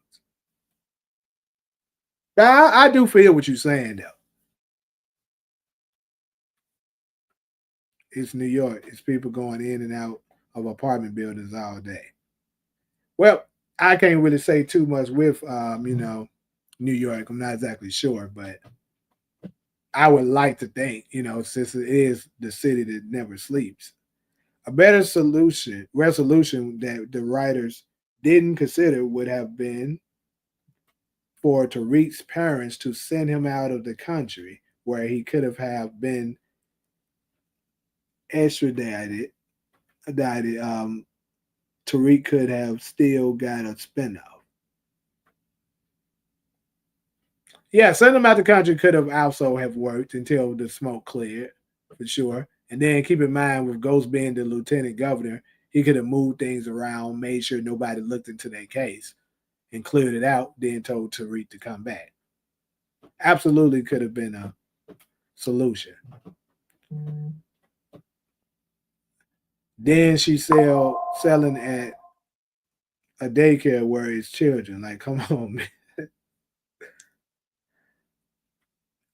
Now, I do feel what you're saying, though. It's New York. It's people going in and out of apartment buildings all day. Well, I can't really say too much with, New York. I'm not exactly sure, but I would like to think, since it is the city that never sleeps, a better resolution that the writers didn't consider would have been for Tariq's parents to send him out of the country where he could have been extradited. Tariq could have still got a spinoff. Yeah, send him out the country could have also have worked until the smoke cleared, for sure. And then keep in mind with Ghost being the lieutenant governor, he could have moved things around, made sure nobody looked into their case, and cleared it out. Then told Tariq to come back. Absolutely could have been a solution. Then she selling at a daycare where it's children. Like, come on, man.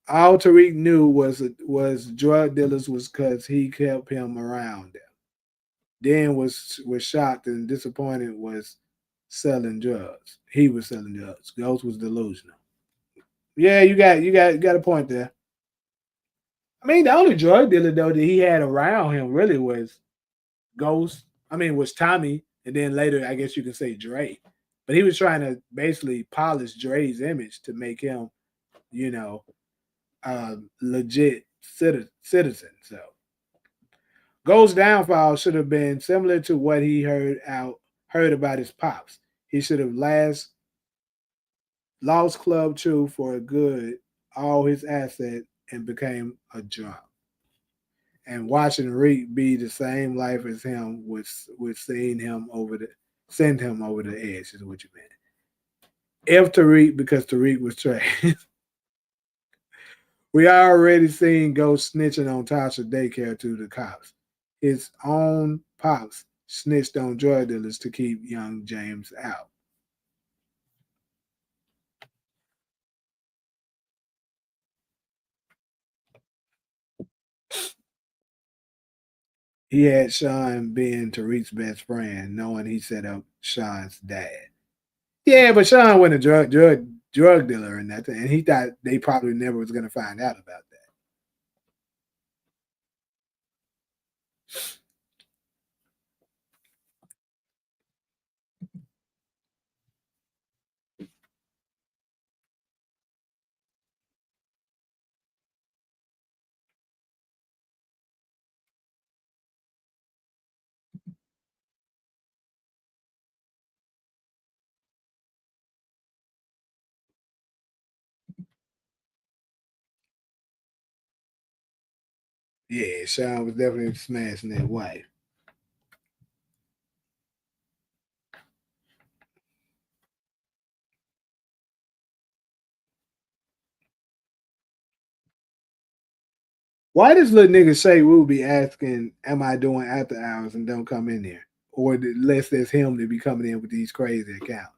All Tariq knew was drug dealers was because he kept him around them. Then was shocked and disappointed was selling drugs. He was selling drugs. Ghost was delusional. Yeah, you got a point there. I mean, the only drug dealer though that he had around him really was Ghost. I mean, was Tommy, and then later I guess you can say Dre. But he was trying to basically polish Dre's image to make him, you know, legit citizen. So Ghost's downfall should have been similar to what he heard about his pops. He should have lost Club True for good, all his assets, and became a drunk. And watching Reek be the same life as him would send him over the edge is what you meant. If Tariq, because Tariq was trash. We already seen Ghost snitching on Tasha daycare to the cops. His own pops snitched on drug dealers to keep young James out. He had Sean being Tariq's best friend, knowing he set up Sean's dad. Yeah, but Sean wasn't a drug dealer or nothing, and he thought they probably never was going to find out about that. Yeah, Sean was definitely smashing that wife. Why does little nigga Shay Rule be asking, "Am I doing after hours?" and don't come in there, or unless there's him to be coming in with these crazy accounts?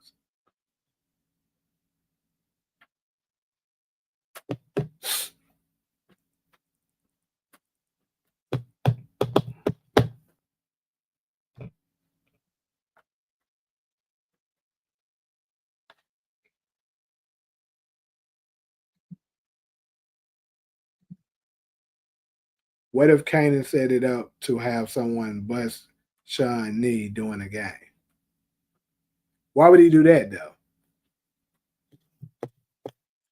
What if Kanan set it up to have someone bust Sean knee during a game? Why would he do that though?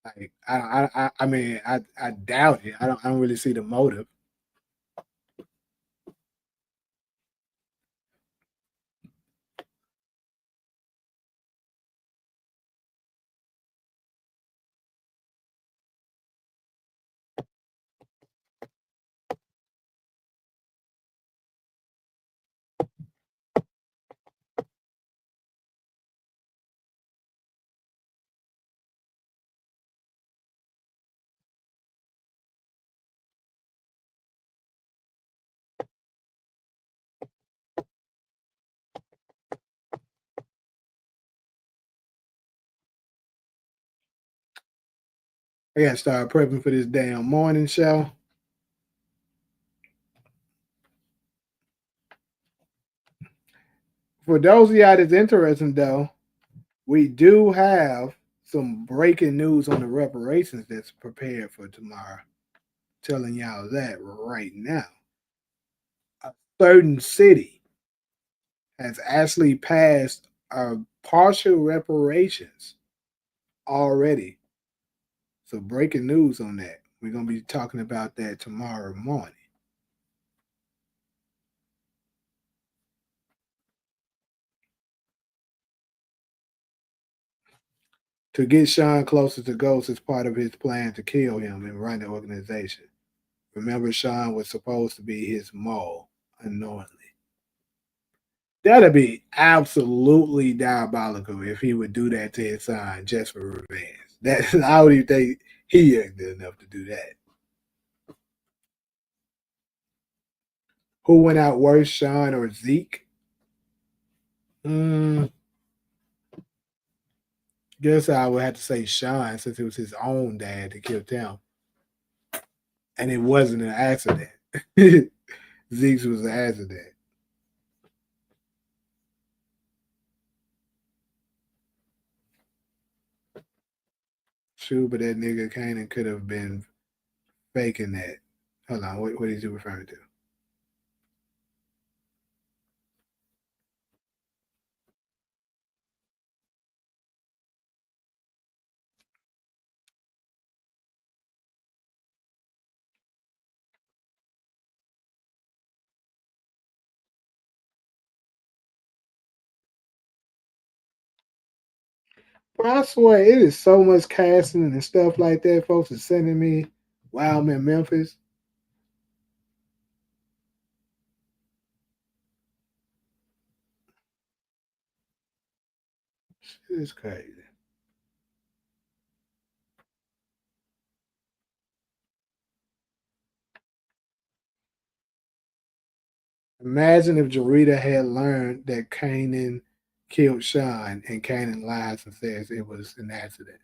Like I mean I doubt it. I don't really see the motive. I gotta start prepping for this damn morning show. For those of y'all that's interested though, we do have some breaking news on the reparations that's prepared for tomorrow. Telling y'all that right now. A certain city has actually passed partial reparations already. So breaking news on that. We're gonna be talking about that tomorrow morning. To get Sean closer to Ghost is part of his plan to kill him and run the organization. Remember, Sean was supposed to be his mole unknowingly. That'd be absolutely diabolical if he would do that to his son just for revenge. That I don't even think he ain't good enough to do that. Who went out worse, Sean or Zeke? Mm, guess I would have to say Sean since it was his own dad that killed him, and it wasn't an accident. Zeke's was an accident. True, but that nigga Kanan could have been faking that. Hold on, what is you referring to? Bro, I swear it is so much casting and stuff like that. Folks are sending me while I'm in Memphis. It's crazy. Imagine if Jarita had learned that Kanan killed Sean and Kanan lies and says it was an accident.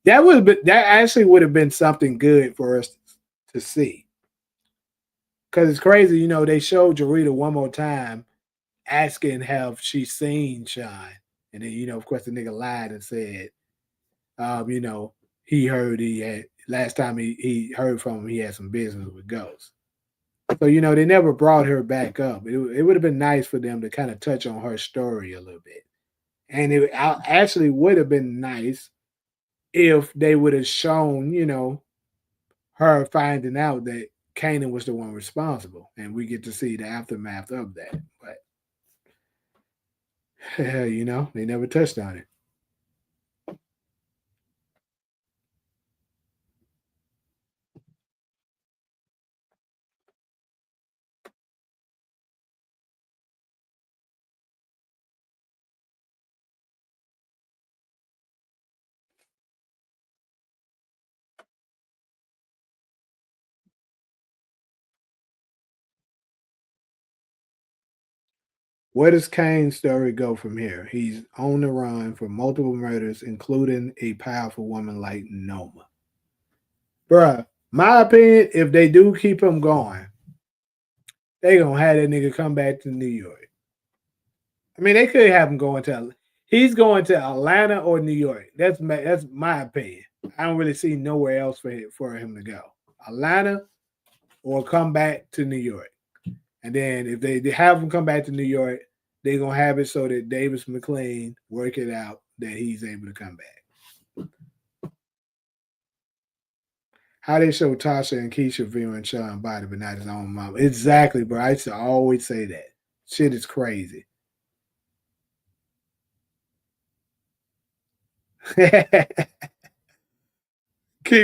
That actually would have been something good for us to see. Cause it's crazy, they showed Jarita one more time asking have she seen Sean. And then, of course the nigga lied and said, um, you know, he heard he had last time he heard from him he had some business with Ghost. So they never brought her back up. It would have been nice for them to kind of touch on her story a little bit, and it actually would have been nice if they would have shown her finding out that Kanan was the one responsible, and we get to see the aftermath of that. But they never touched on it. Where does Kane's story go from here? He's on the run for multiple murders, including a powerful woman like Noma. Bruh, my opinion, if they do keep him going, they gonna have that nigga come back to New York. I mean, they could have him going to. He's going to Atlanta or New York. That's my opinion. I don't really see nowhere else for him to go. Atlanta or come back to New York. And then if they have him come back to New York, they're gonna have it so that Davis McLean work it out that he's able to come back. How they show Tasha and Keisha viewing Sean body, but not his own mom. Exactly, bro. I used to always say that. Shit is crazy. Can't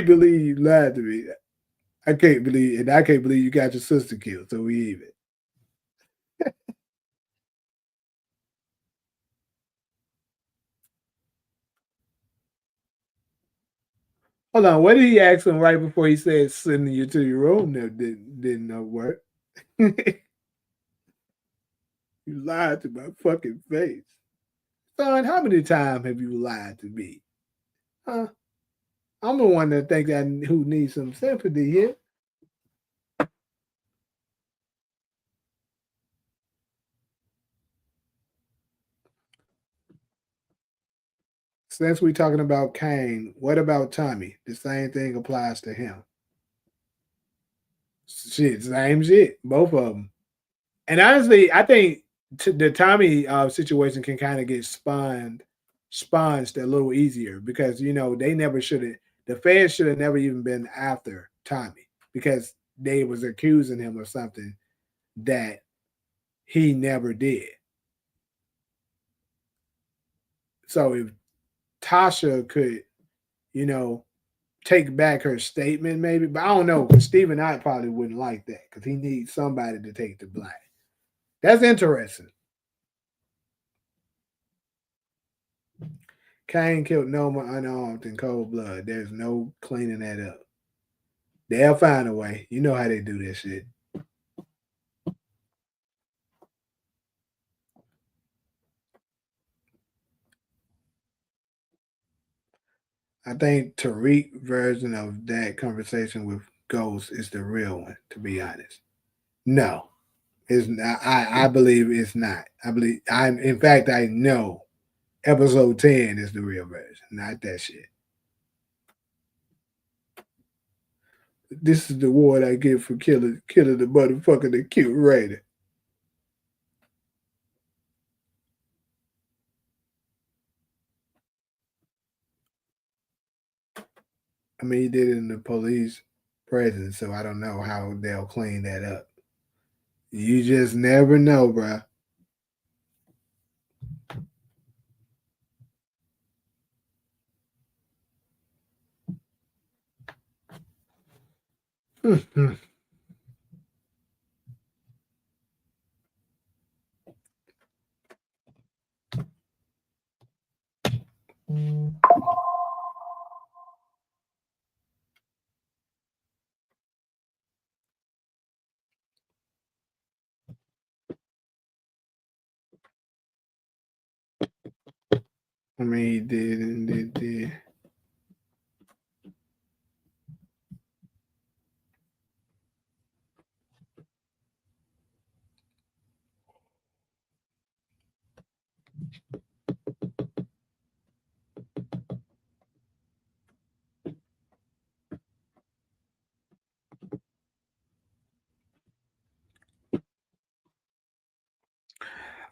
believe you lied to me. I can't believe you got your sister killed. So we even. Hold on, what did he ask him right before he said sending you to your room? That didn't work. You lied to my fucking face, son. How many times have you lied to me? Huh? I'm the one that think that who needs some sympathy here. Since we're talking about Kane, what about Tommy? The same thing applies to him. Shit, same shit. Both of them. And honestly, I think the Tommy situation can kind of get sponged a little easier because they never should have. The feds should have never even been after Tommy because they was accusing him of something that he never did. So if Tasha could, you know, take back her statement, maybe, but I don't know because Stephen Knight probably wouldn't like that because he needs somebody to take the blame. That's interesting. Kane killed Noma unarmed in cold blood. There's no cleaning that up. They'll find a way. You know how they do this shit. I think Tariq version of that conversation with Ghost is the real one, to be honest. No. It's not, I believe it's not. In fact I know episode 10 is the real version, not that shit. This is the award I get for killing the motherfucker that killed Raider. I mean, he did it in the police presence, so I don't know how they'll clean that up. You just never know, bruh. I mean, he did and it did.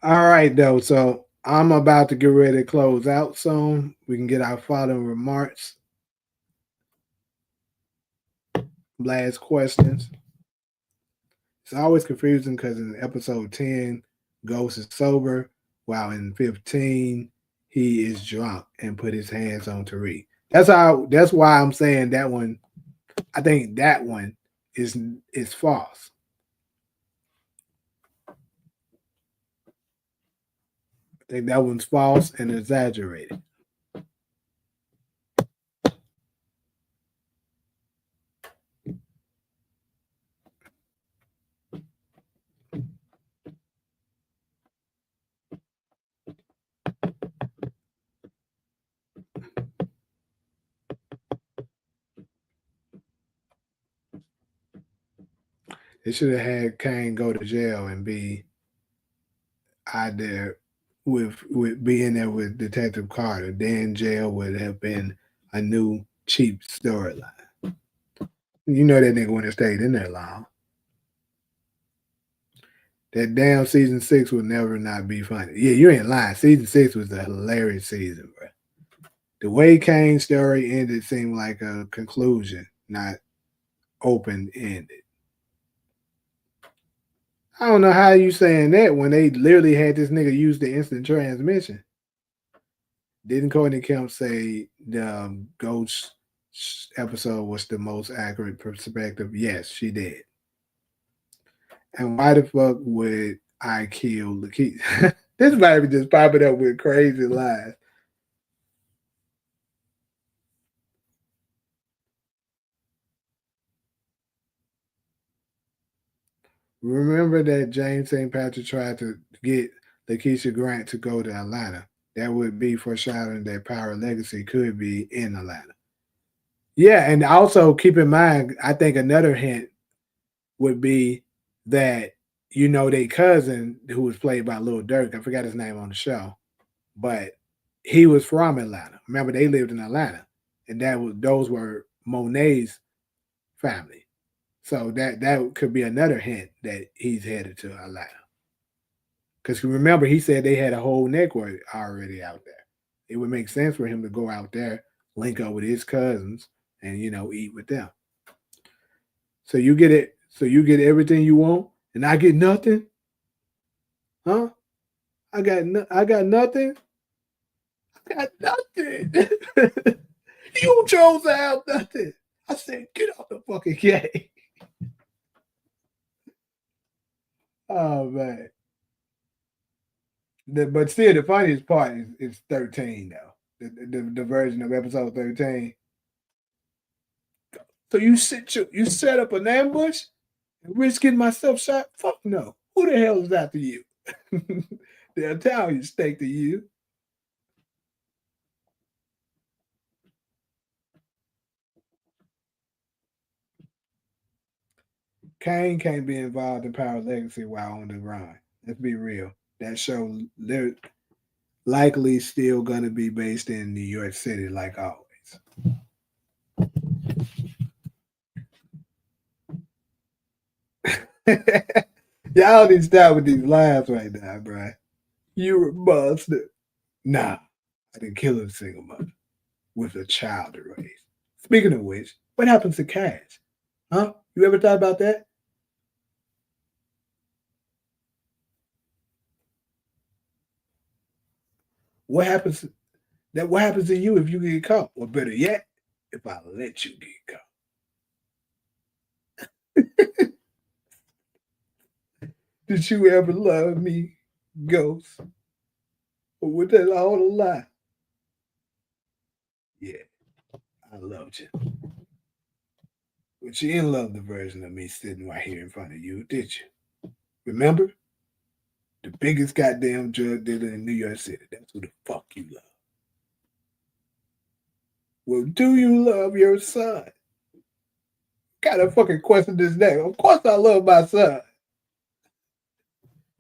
All right, though. So I'm about to get ready to close out soon. We can get our following remarks. Last questions. It's always confusing because in episode 10, Ghost is sober, while in 15, he is drunk and put his hands on Tariq. That's why I'm saying that one. I think that one is false. I think that one's false and exaggerated. They should have had Kane go to jail and be out there with being there with Detective Carter. Then jail would have been a new cheap storyline. You know that nigga wouldn't have stayed in there long. That damn season 6 would never not be funny. Yeah, you ain't lying. Season 6 was a hilarious season, bro. The way Kane's story ended seemed like a conclusion, not open ended. I don't know how you saying that when they literally had this nigga use the instant transmission. Didn't Courtney Kemp say the Ghost episode was the most accurate perspective? Yes, she did. And why the fuck would I kill Lakeith? This might be just popping up with crazy lies. Remember that James St. Patrick tried to get Lakeisha Grant to go to Atlanta. That would be foreshadowing that Power Legacy could be in Atlanta. Yeah, and also keep in mind, I think another hint would be that their cousin who was played by Lil Durk, I forgot his name on the show, but he was from Atlanta. Remember, they lived in Atlanta, and those were Monet's family. So that could be another hint that he's headed to Atlanta. Because remember, he said they had a whole network already out there. It would make sense for him to go out there, link up with his cousins, and eat with them. So you get it. So you get everything you want, and I get nothing, huh? I got nothing. I got nothing. You chose to have nothing. I said, get off the fucking game. Oh man. But still, the funniest part is 13 though. the version of episode 13. So you set up an ambush and risk getting myself shot? Fuck no. Who the hell is after you? The Italian steak to you. Kane can't be involved in Power Legacy while on the run. Let's be real. That show, they're likely still going to be based in New York City, like always. Y'all need to stop with these laughs right now, bro. You're a monster. Nah, I didn't kill a single mother with a child to raise. Speaking of which, what happens to Cash? Huh? You ever thought about that? What happens what happens to you if you get caught? Or better yet, if I let you get caught. Did you ever love me, Ghost? Or was that all a lie? Yeah, I loved you. But you didn't love the version of me sitting right here in front of you, did you? Remember? The biggest goddamn drug dealer in New York City. That's who the fuck you love. Well, do you love your son? What kind of fucking question is that? Of course I love my son.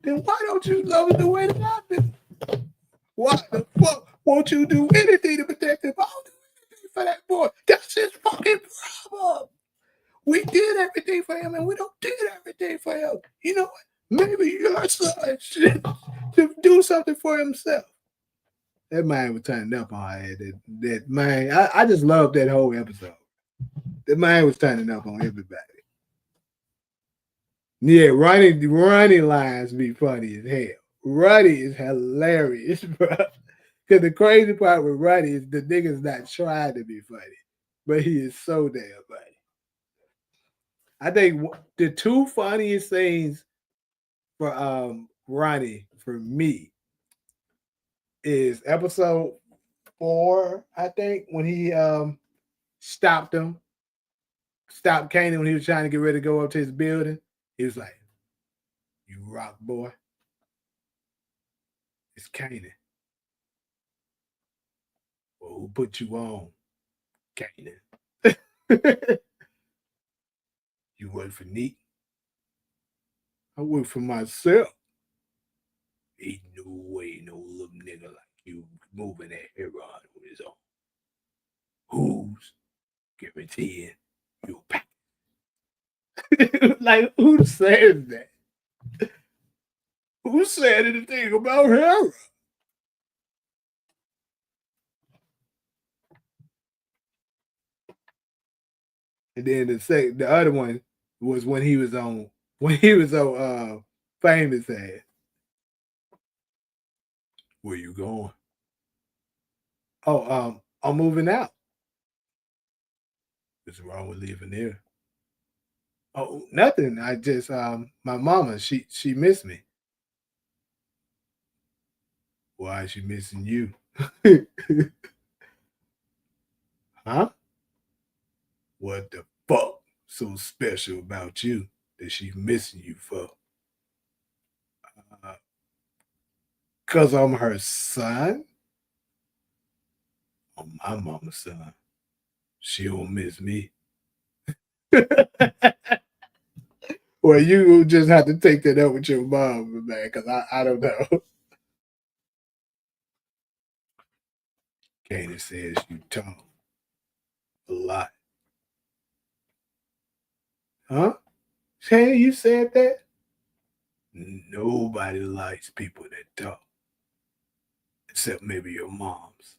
Then why don't you love him the way that I do? Why the fuck won't you do anything to protect him? I'll do anything for that boy. That's his fucking problem. We did everything for him and we don't do everything for him. You know what? Maybe your son should do something for himself. That man was turning up on it. That man, I just love that whole episode. That man was turning up on everybody. Yeah, Ronnie lines be funny as hell. Ronnie is hilarious, bro. Because the crazy part with Ronnie is the nigga's not trying to be funny, but he is so damn funny. I think the two funniest things for Ronnie for me is episode 4, I think, when he stopped Kanan when he was trying to get ready to go up to his building. He was like, "You rock, boy. It's Kanan. Well, who put you on, Kanan? You work for Neat? I work for myself. Ain't no way no little nigga like you moving that heron on his own. Who's guaranteeing you'll pack?" Like, who says that? Who said anything about heroin? And then the other one was when he was on Famous ass. Where you going? Oh, I'm moving out. What's wrong with leaving here? Oh, nothing. I just my mama, she missed me. Why is she missing you? Huh? What the fuck so special about you that she's missing you for? Cause I'm her son? I'm my mama's son. She don't miss me. Well, you just have to take that up with your mom, man, because I don't know. Katie says you talk a lot. Huh? Katie, you said that? Nobody likes people that talk. Except maybe your moms.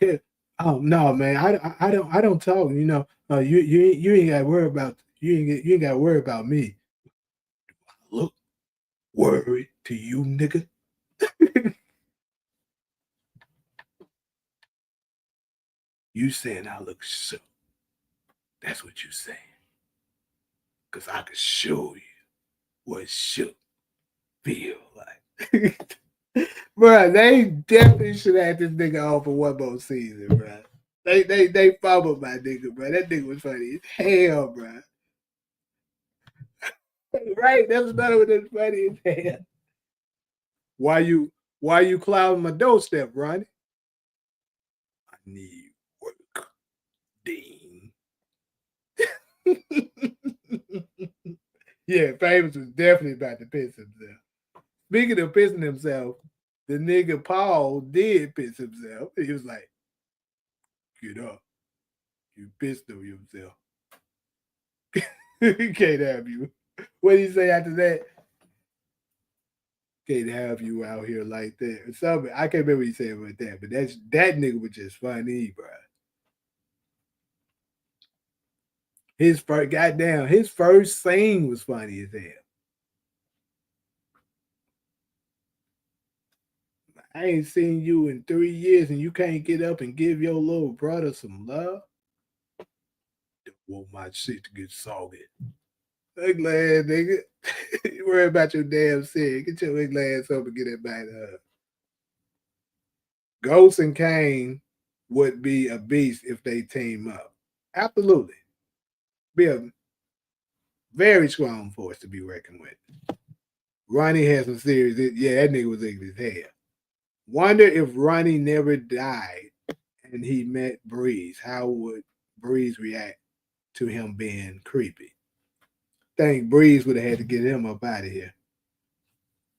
Okay. Oh no, man. I don't talk. You know, you ain't got to worry about you ain't got to worry about me. Look, worry to you, nigga. You saying I look shook. That's what you saying. Cause I can show you what shook feel like. Bro, they definitely should have this nigga on for one more season, bro. They fumbled my nigga, bro. That nigga was funny as hell, bro. Right? That's another one that's funny as hell. Why you clouding my doorstep, Ronnie? I need work, Dean. Yeah, Famous was definitely about to piss himself. Speaking of pissing himself, the nigga Paul did piss himself. He was like, get up. You pissed on yourself. He can't have you. What did he say after that? Can't have you out here like that. Something I can't remember what he said about that, but that nigga was just funny, bro. His first scene was funny as hell. I ain't seen you in 3 years and you can't get up and give your little brother some love. Don't want my shit to get soggy. Ugly ass nigga. You worry about your damn shit. Get your ugly ass up and get it back up. Ghost and Kane would be a beast if they team up. Absolutely. Be a very strong force to be reckoned with. Ronnie has some serious. Yeah, that nigga was ugly as hell. Wonder if Ronnie never died and he met Breeze, how would Breeze react to him being creepy? Think Breeze would have had to get him up out of here.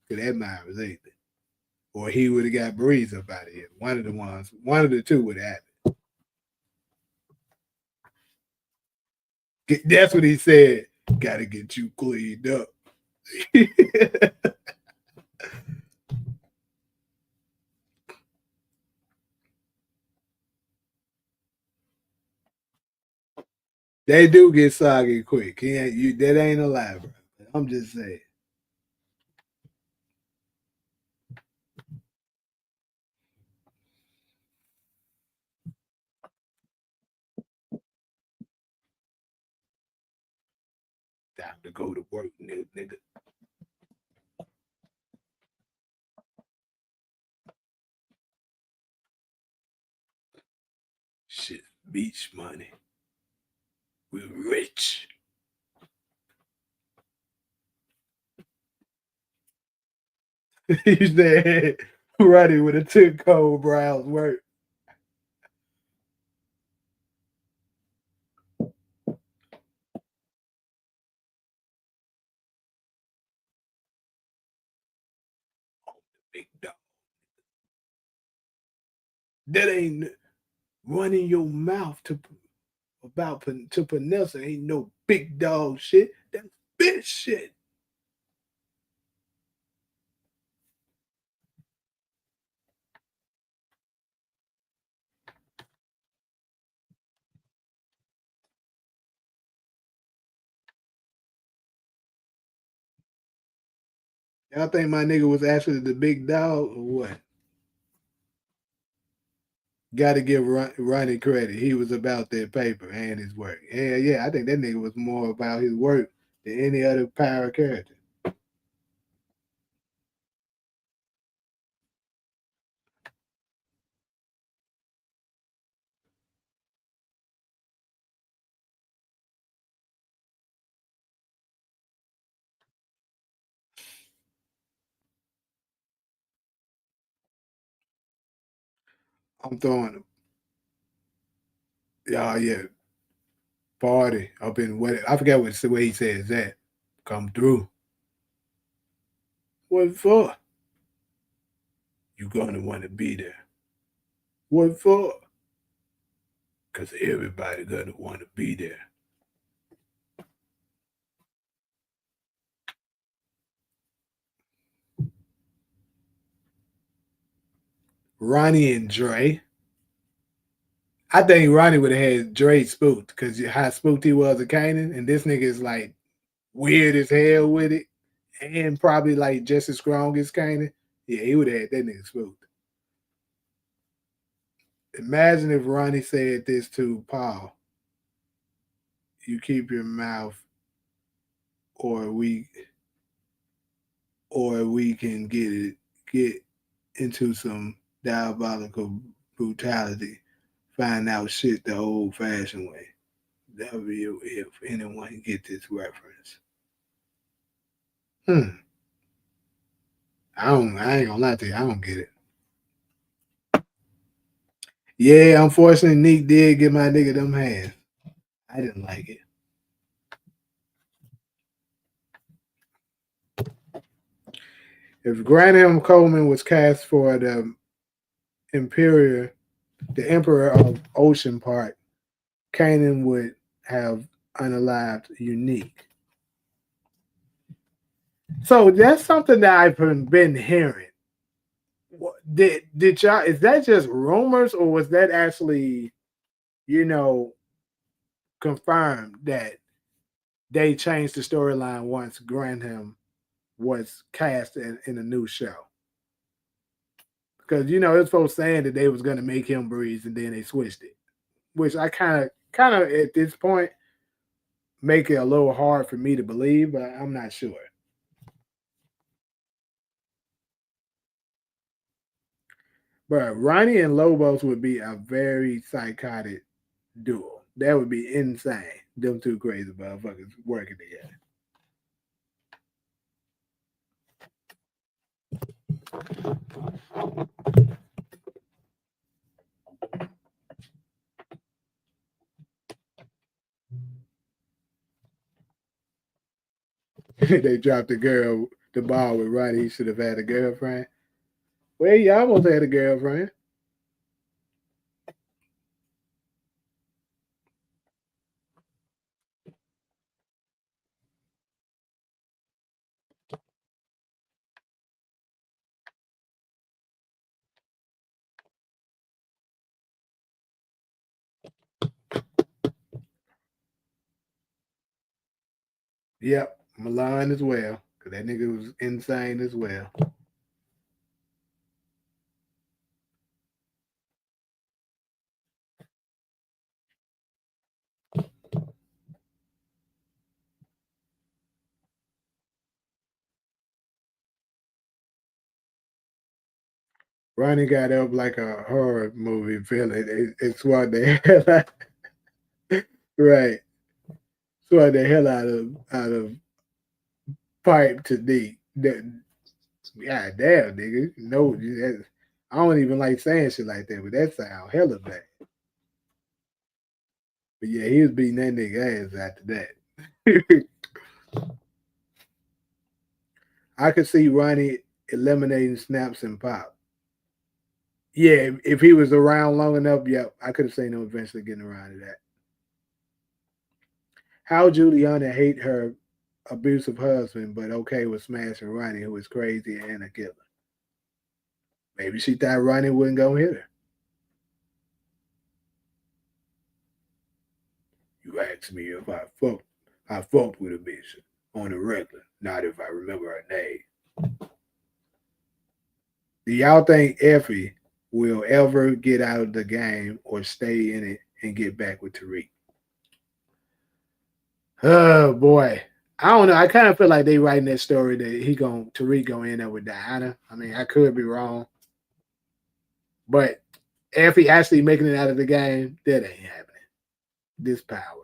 Because that man was ugly. Or he would have got Breeze up out of here. One of the two would have happened. That's what he said. Gotta get you cleaned up. They do get soggy quick. That ain't a lie, bro. I'm just saying. Time to go to work, nigga. Shit, beach money. We're rich. He said, Roddy would have took Cole Brown's work. Big dog. That ain't running your mouth to Panessa ain't no big dog shit. That's bitch shit. Y'all think my nigga was actually the big dog or what? Got to give Ronnie credit. He was about that paper and his work. Yeah, I think that nigga was more about his work than any other power character. I'm throwing him. Yeah, party up in what I forgot what the way he says that. Come through. What for? You gonna want to be there. What for? Because everybody gonna want to be there. Ronnie and Dre. I think Ronnie would have had Dre spooked because how spooked he was at Kanan, and this nigga is like weird as hell with it, and probably like just as strong as Kanan. Yeah, he would have had that nigga spooked. Imagine if Ronnie said this to Paul: "You keep your mouth, or we can get it. into some diabolical brutality, find out shit the old fashioned way. W if anyone get this reference. Hmm. I ain't gonna lie to you, I don't get it. Yeah, unfortunately Nick did get my nigga them hands. I didn't like it. If Graham Coleman was cast for Imperial, the Emperor of Ocean Park, Kanan would have unalived Unique. So that's something that I've been hearing. Did y'all? Is that just rumors, or was that actually, you know, confirmed that they changed the storyline once Granham was cast in a new show? Because it's folks saying that they was gonna make him Breeze, and then they switched it, which I kind of at this point make it a little hard for me to believe, but I'm not sure. But Ronnie and Lobos would be a very psychotic duo. That would be insane. Them two crazy motherfuckers working together. They dropped the ball with Ronnie. He should have had a girlfriend. Well, he almost had a girlfriend. Yep, Milan as well. Because that nigga was insane as well. Ronnie got up like a horror movie villain. It swung the hell out. Right. Swung the hell out of pipe to D. God damn, nigga. No, I don't even like saying shit like that, but that sound hella bad. But yeah, he was beating that nigga ass after that. I could see Ronnie eliminating snaps and pop. Yeah, if he was around long enough, yeah, I could have seen him eventually getting around to that. How Juliana hate her abusive husband, but okay with smashing Ronnie, who is crazy and a killer. Maybe she thought Ronnie wouldn't go hit her. You asked me if I fucked with a bitch on the regular, not if I remember her name. Do y'all think Effie will ever get out of the game or stay in it and get back with Tariq? Oh boy. I don't know. I kind of feel like they writing that story that Tariq gonna end up with Diana. I mean, I could be wrong. But Effie actually making it out of the game, that ain't happening. This power.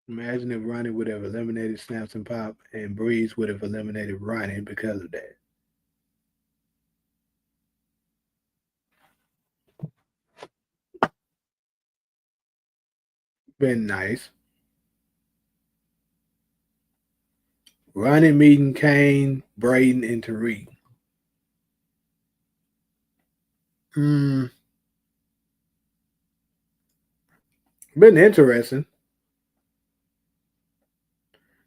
Imagine if Ronnie would have eliminated Snaps and Pop and Breeze would have eliminated Ronnie because of that. Been nice. Ronnie meeting Kane, Braden, and Tariq. Hmm. Been interesting.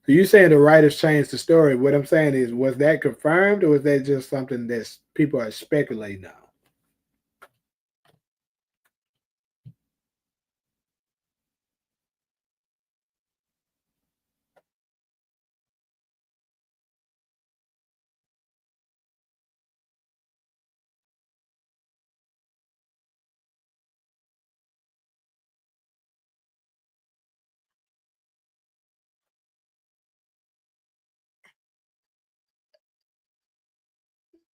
So you saying the writers changed the story? What I'm saying is, was that confirmed, or was that just something that people are speculating on?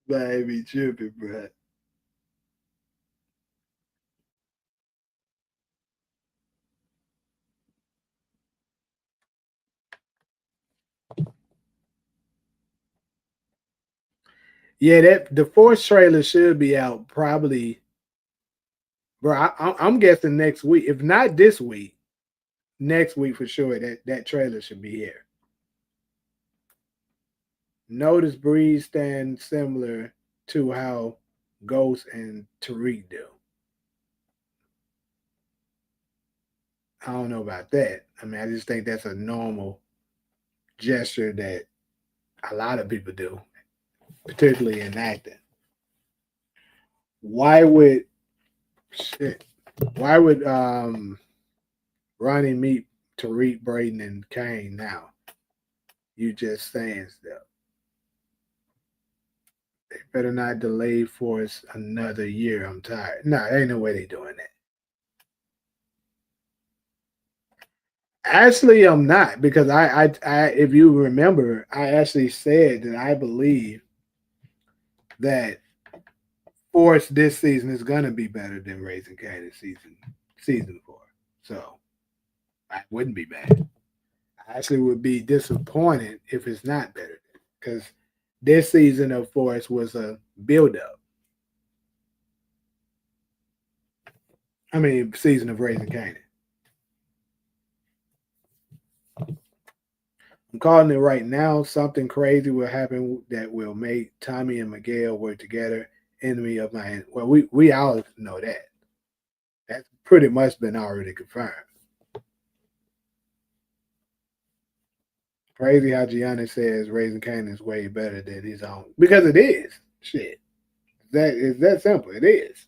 Baby tripping, bro. Yeah, that the fourth trailer should be out probably, bro. I'm guessing next week. If not this week, next week for sure. That trailer should be here. Notice Breeze stands similar to how Ghost and Tariq do. I don't know about that. I mean, I just think that's a normal gesture that a lot of people do, particularly in acting. Why would shit? Why would Ronnie meet Tariq, Braden, and Kane now? You just saying stuff. They better not delay for us another year. I'm tired. No, ain't no way they doing that. Actually, I'm not because if you remember, I actually said that I believe that Force this season is gonna be better than Raising Kanan season 4. So I wouldn't be mad. I actually would be disappointed if it's not better because this season of Force was a build up. I mean, season of Raising Kanan. I'm calling it right now. Something crazy will happen that will make Tommy and Miguel work together. Enemy of my well, we all know that. That's pretty much been already confirmed. Crazy how Giannis says Raising Kanan is way better than his own because it is. Shit, that is that simple. It is.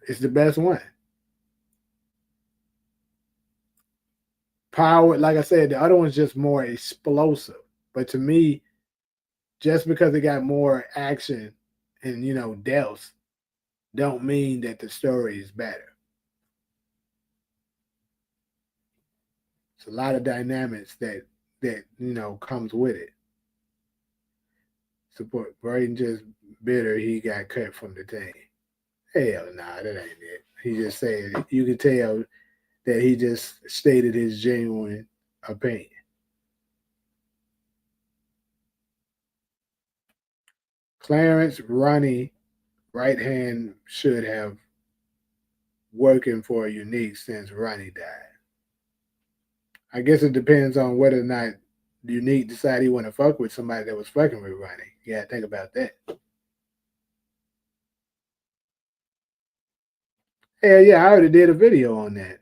It's the best one. Power, like I said, the other one's just more explosive. But to me, just because it got more action and depth, don't mean that the story is better. It's a lot of dynamics that comes with it. Support Braden just bitter he got cut from the team. Hell nah, that ain't it. He just said you can tell that he just stated his genuine opinion. Clarence Ronnie right hand should have working for Unique since Ronnie died. I guess it depends on whether or not Unique decide he want to fuck with somebody that was fucking with Ronnie. Yeah, think about that. Hell yeah, I already did a video on that.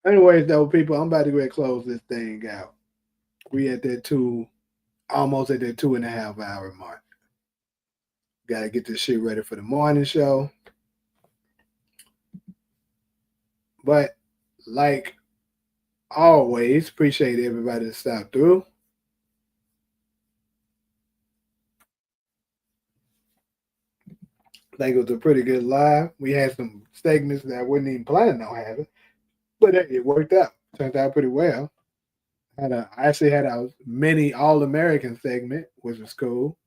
Anyways, though, people, I'm about to go ahead and close this thing out. We at that almost at that 2.5 hour mark. Got to get this shit ready for the morning show. But like always, appreciate everybody that stopped through. I think it was a pretty good live. We had some segments that I wasn't even planning on having, but it worked out. Turned out pretty well. I actually had a mini All-American segment, which was cool.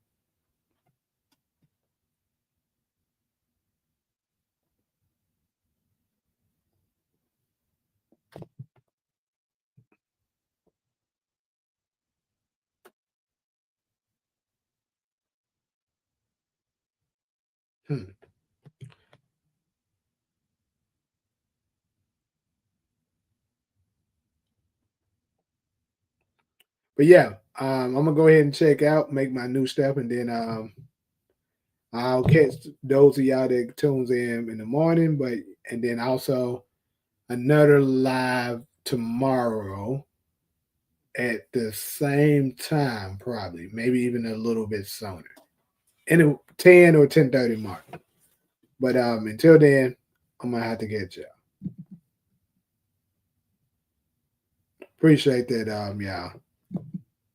Hmm. But yeah, I'm gonna go ahead and check out, make my new stuff, and then I'll catch those of y'all that tunes in the morning. But and then also another live tomorrow at the same time, probably, maybe even a little bit sooner, in the 10 or 10:30 mark. But until then, I'm gonna have to get y'all. Appreciate that, y'all.